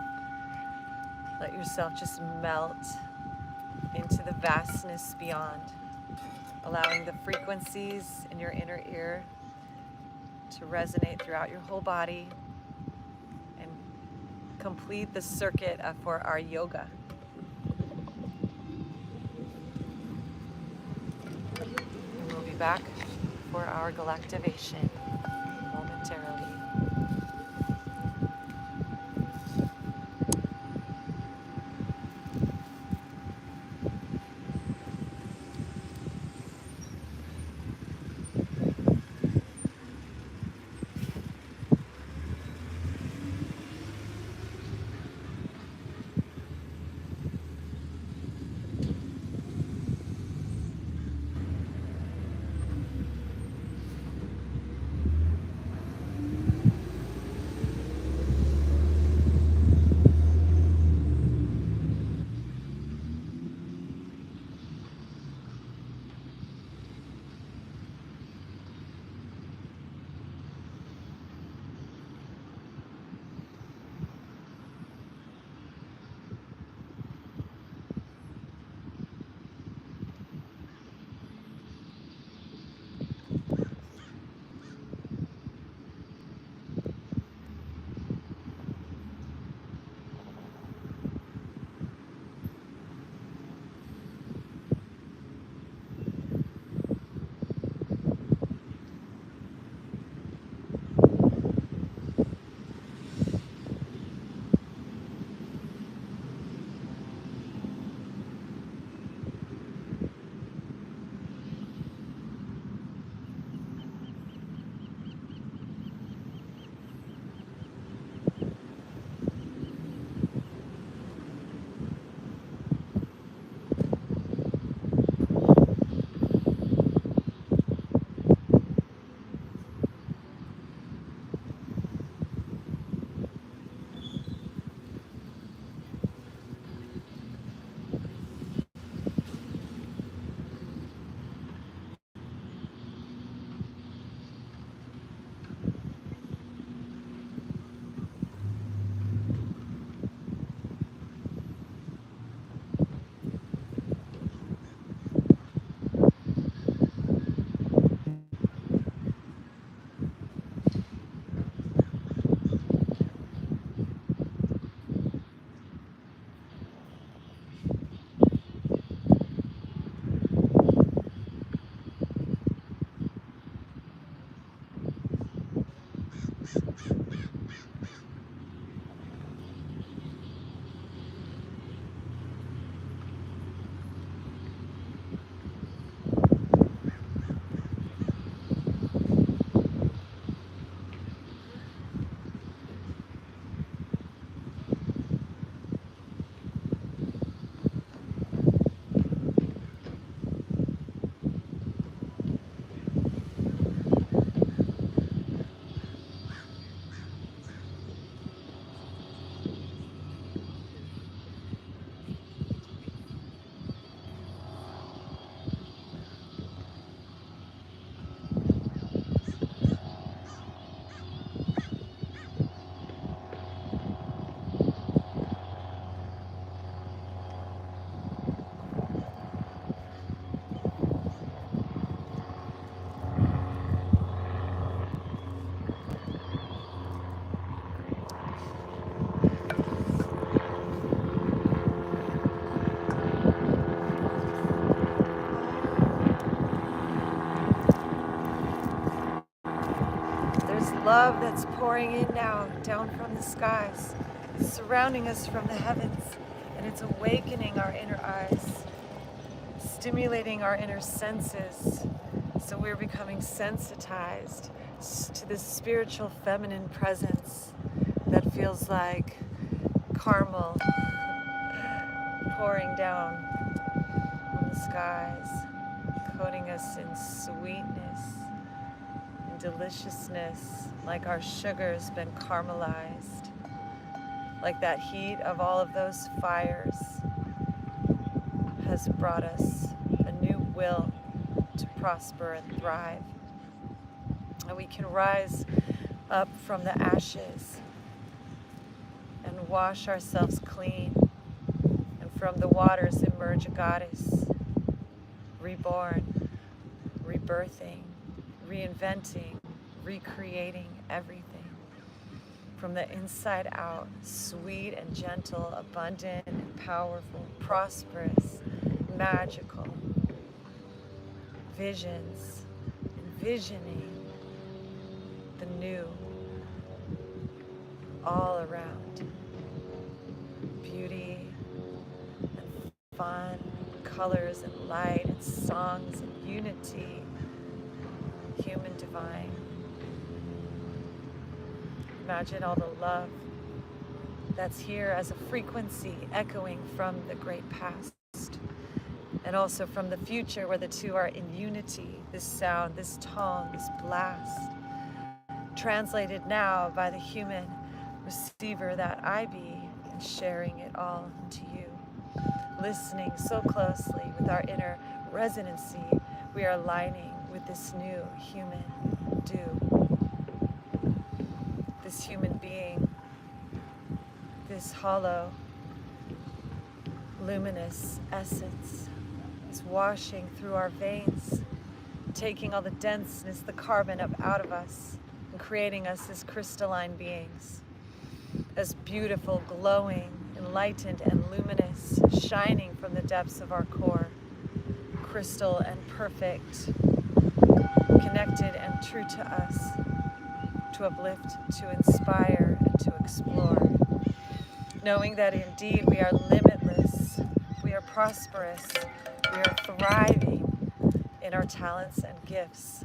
Let yourself just melt into the vastness beyond. allowing the frequencies in your inner ear to resonate throughout your whole body and complete the circuit for our yoga. And we'll be back for our Galactivation momentarily. Love that's pouring in now, down from the skies, surrounding us from the heavens, and it's awakening our inner eyes, stimulating our inner senses, so we're becoming sensitized to this spiritual feminine presence that feels like caramel pouring down from the skies, coating us in sweetness and deliciousness, like our sugar's been caramelized, like that heat of all of those fires has brought us a new will to prosper and thrive. And we can rise up from the ashes and wash ourselves clean, and from the waters emerge a goddess, reborn, rebirthing, reinventing, recreating everything. From the inside out, sweet and gentle, abundant and powerful, prosperous, magical. Visions, envisioning the new all around. Beauty and fun, colors and light and songs and unity, human divine. Imagine all the love that's here as a frequency echoing from the great past and also from the future where the two are in unity. This sound, this tone, this blast, translated now by the human receiver that I be, and sharing it all to you. Listening so closely with our inner resonancy, we are aligning with this new human do. This human being, this hollow, luminous essence is washing through our veins, taking all the denseness, the carbon up out of us, and creating us as crystalline beings, as beautiful, glowing, enlightened, and luminous, shining from the depths of our core, crystal and perfect, connected and true to us, to uplift, to inspire, and to explore. Knowing that indeed we are limitless, we are prosperous, we are thriving in our talents and gifts.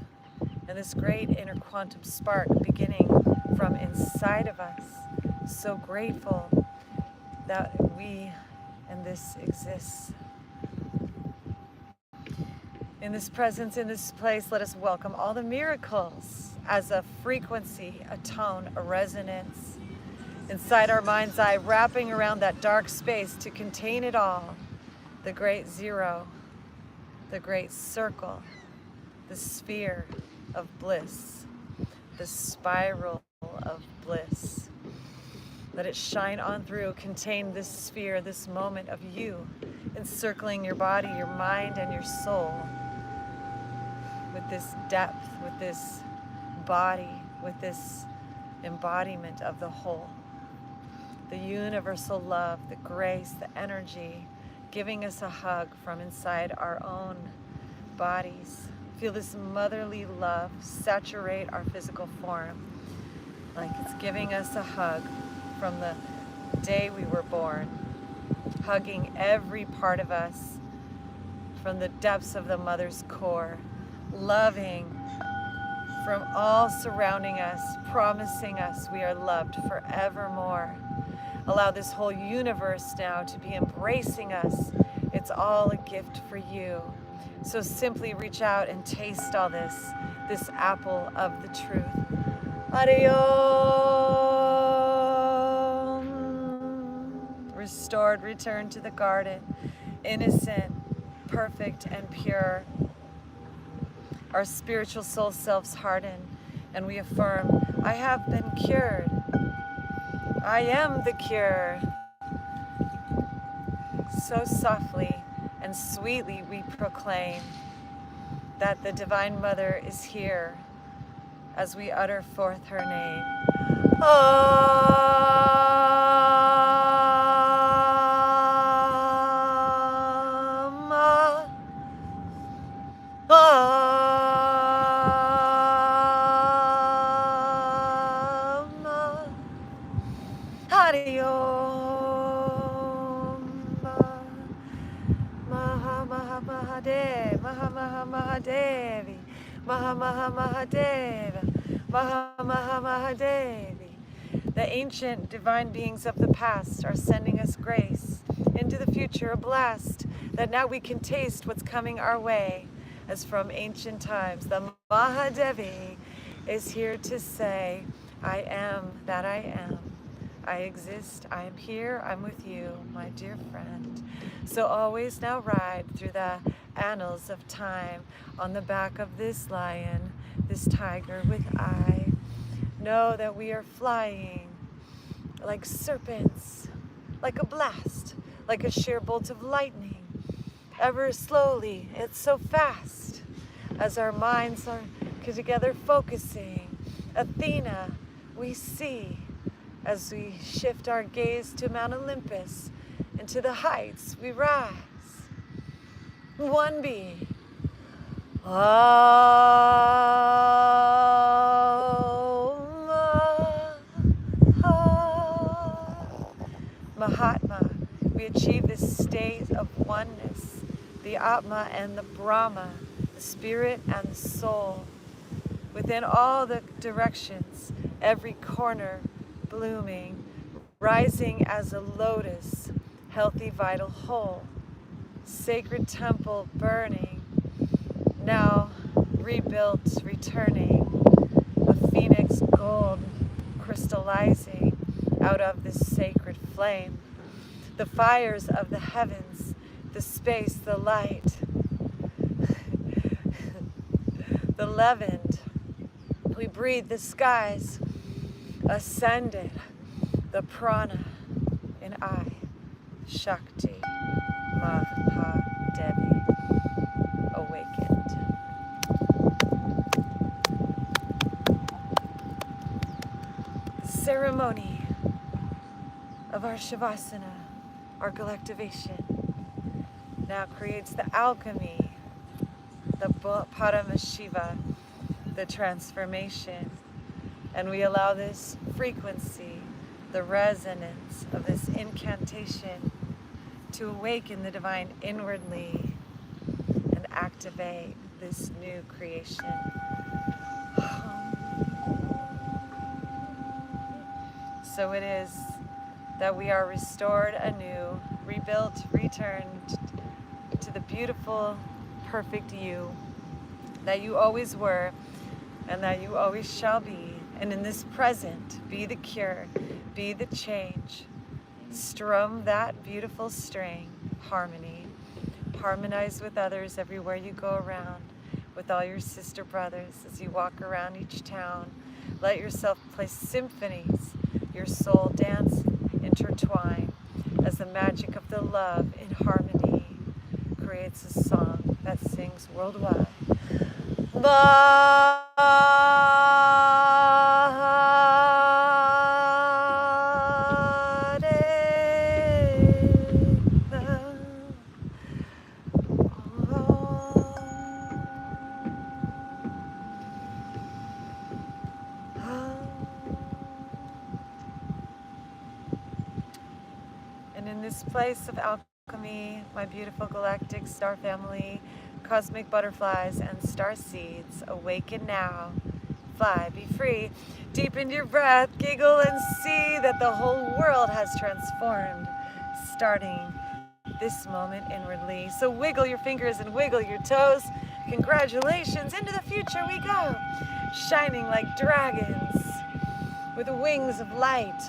And this great inner quantum spark beginning from inside of us, so grateful that we and this exists. In this presence, in this place, let us welcome all the miracles as a frequency, a tone, a resonance inside our mind's eye, wrapping around that dark space to contain it all. The great zero, the great circle, the sphere of bliss, the spiral of bliss. Let it shine on through, contain this sphere, this moment of you, encircling your body, your mind, and your soul with this depth, with this body, with this embodiment of the whole. The universal love, the grace, the energy, giving us a hug from inside our own bodies. Feel this motherly love saturate our physical form, like it's giving us a hug from the day we were born, hugging every part of us from the depths of the mother's core, loving from all surrounding us, promising us we are loved forevermore. Allow this whole universe now to be embracing us. It's all a gift for you. So simply reach out and taste all this apple of the truth. Ariom. Restored, returned to the garden, innocent, perfect, and pure. Our spiritual soul selves harden, and we affirm, I have been cured. I am the cure. So softly and sweetly we proclaim that the Divine Mother is here as we utter forth her name. Mahadevi, Mahamahadeva, Mahamahamahadevi. The ancient divine beings of the past are sending us grace into the future, a blast that now we can taste what's coming our way. As from ancient times, the Mahadevi is here to say, I am that I am. I exist, I am here, I'm with you, my dear friend. So always now ride through the annals of time on the back of this lion, this tiger with eye. Know that we are flying like serpents, like a blast, like a sheer bolt of lightning. Ever slowly, it's so fast. as our minds are together focusing. Athena, we see as we shift our gaze to Mount Olympus, and to the heights we rise. One being. Mahatma, we achieve this state of oneness, the Atma and the Brahma, the spirit and the soul. Within all the directions, every corner blooming, rising as a lotus, healthy, vital, whole. Sacred temple burning, now rebuilt, returning, a phoenix gold crystallizing out of this sacred flame. The fires of the heavens, the space, the light, the leavened. We breathe the skies, ascended, the prana in I, Shakti, Mahadevi, awakened. The ceremony of our Shavasana, our Galactivation, now creates the alchemy, the Paramashiva, the transformation. And we allow this frequency, the resonance of this incantation to awaken the divine inwardly and activate this new creation. So it is that we are restored anew, rebuilt, returned to the beautiful, perfect you that you always were and that you always shall be. And in this present, be the cure, be the change. Strum that beautiful string, harmony. Harmonize with others everywhere you go around, with all your sister brothers as you walk around each town. Let yourself play symphonies, your soul dance, intertwine, as the magic of the love in harmony creates a song that sings worldwide. And in this place of alchemy, my beautiful galactic star family, cosmic butterflies and star seeds, awaken now. Fly, be free. Deepen your breath, giggle, and see that the whole world has transformed, starting this moment inwardly. So wiggle your fingers and wiggle your toes. Congratulations, into the future we go, shining like dragons with wings of light,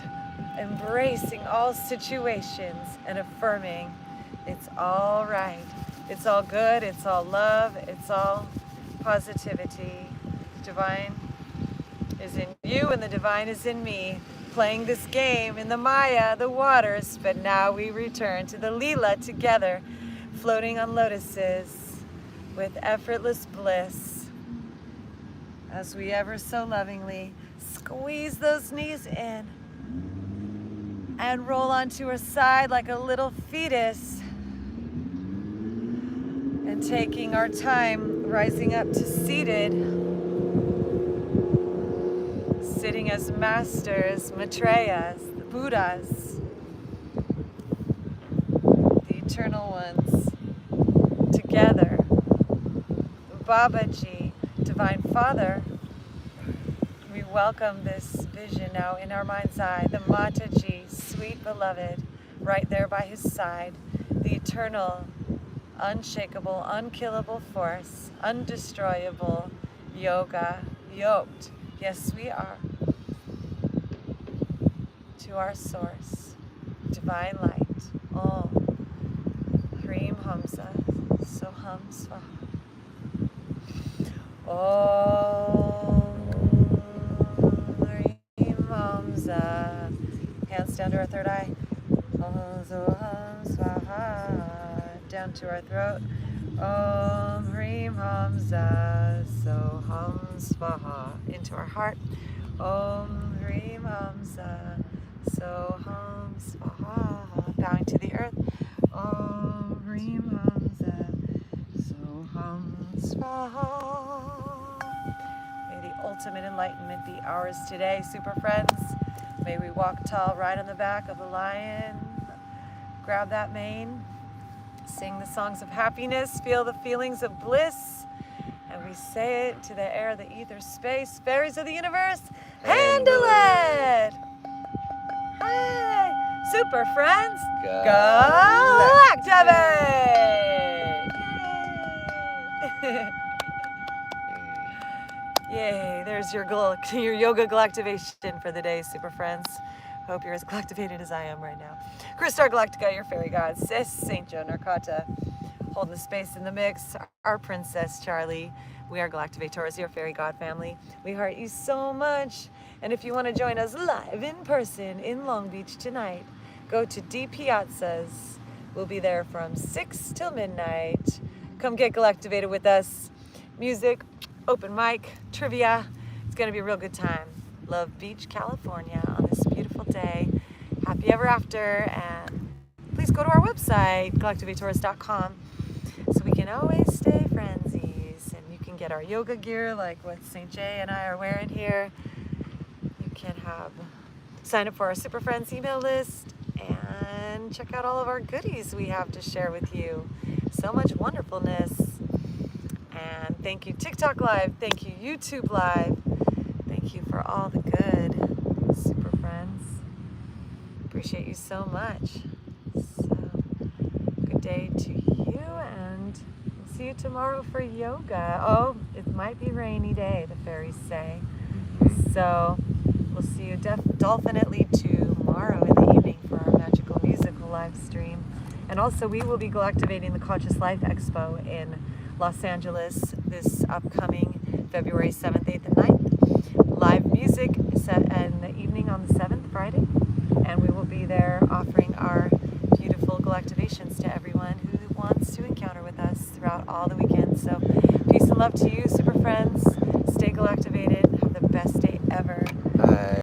embracing all situations and affirming it's all right. It's all good, it's all love, it's all positivity. Divine is in you and the divine is in me, playing this game in the Maya, the waters, but now we return to the Leela together, floating on lotuses with effortless bliss. As we ever so lovingly squeeze those knees in and roll onto our side like a little fetus, and taking our time rising up to seated, sitting as masters, Maitreyas, the Buddhas, the eternal ones, together, Babaji, Divine Father. We welcome this vision now in our mind's eye, the Mataji, sweet beloved, right there by his side, the eternal, unshakable, unkillable force, undestroyable yoga, yoked, yes we are, to our source, divine light, Om, Hrim Hamza, Soham Swaha, Om, Hrim Hamza, hands down to our third eye, Om Soham Swaha, down to our throat, Om Hrim Hamza Soham Svaha. Into our heart. Om Hrim Hamza Soham Svaha. Bowing to the earth. Om Hrim Hamza Soham Svaha. May the ultimate enlightenment be ours today, super friends. May we walk tall, right on the back of the lion. Grab that mane. Sing the songs of happiness, feel the feelings of bliss, and we say it to the air, the ether, space, fairies of the universe, handle it! Hey, super friends, Galactivate! Yay, there's your yoga Galactivation for the day, super friends. Hope you're as Galactivated as I am right now. Crystar Galactica, your fairy god, Sis Saint Joe Narcata, holding the space in the mix. Our princess Charlie. We are Galactivators, your fairy god family. We heart you so much. And if you want to join us live in person in Long Beach tonight, go to D Piazzas. We'll be there from 6 till midnight. Come get Galactivated with us. Music, open mic, trivia. It's going to be a real good time. Love Beach, California on this beautiful day. Happy ever after, and please go to our website, galactivators.com, so we can always stay friendsies, and you can get our yoga gear like what St. Jay and I are wearing here. You can sign up for our Super Friends email list and check out all of our goodies we have to share with you. So much wonderfulness. And thank you TikTok Live, thank you YouTube Live. Thank you for all the good, super friends. Appreciate you so much. So, good day to you, and we'll see you tomorrow for yoga. Oh, it might be a rainy day, the fairies say. So, we'll see you definitely tomorrow in the evening for our magical musical live stream. And also, we will be Galactivating the Conscious Life Expo in Los Angeles this upcoming February 7th, 8th, and 9th. Live music set in the evening on the 7th, Friday, and we will be there offering our beautiful Galactivations to everyone who wants to encounter with us throughout all the weekend. So peace and love to you, super friends. Stay Galactivated. Have the best day ever. Bye.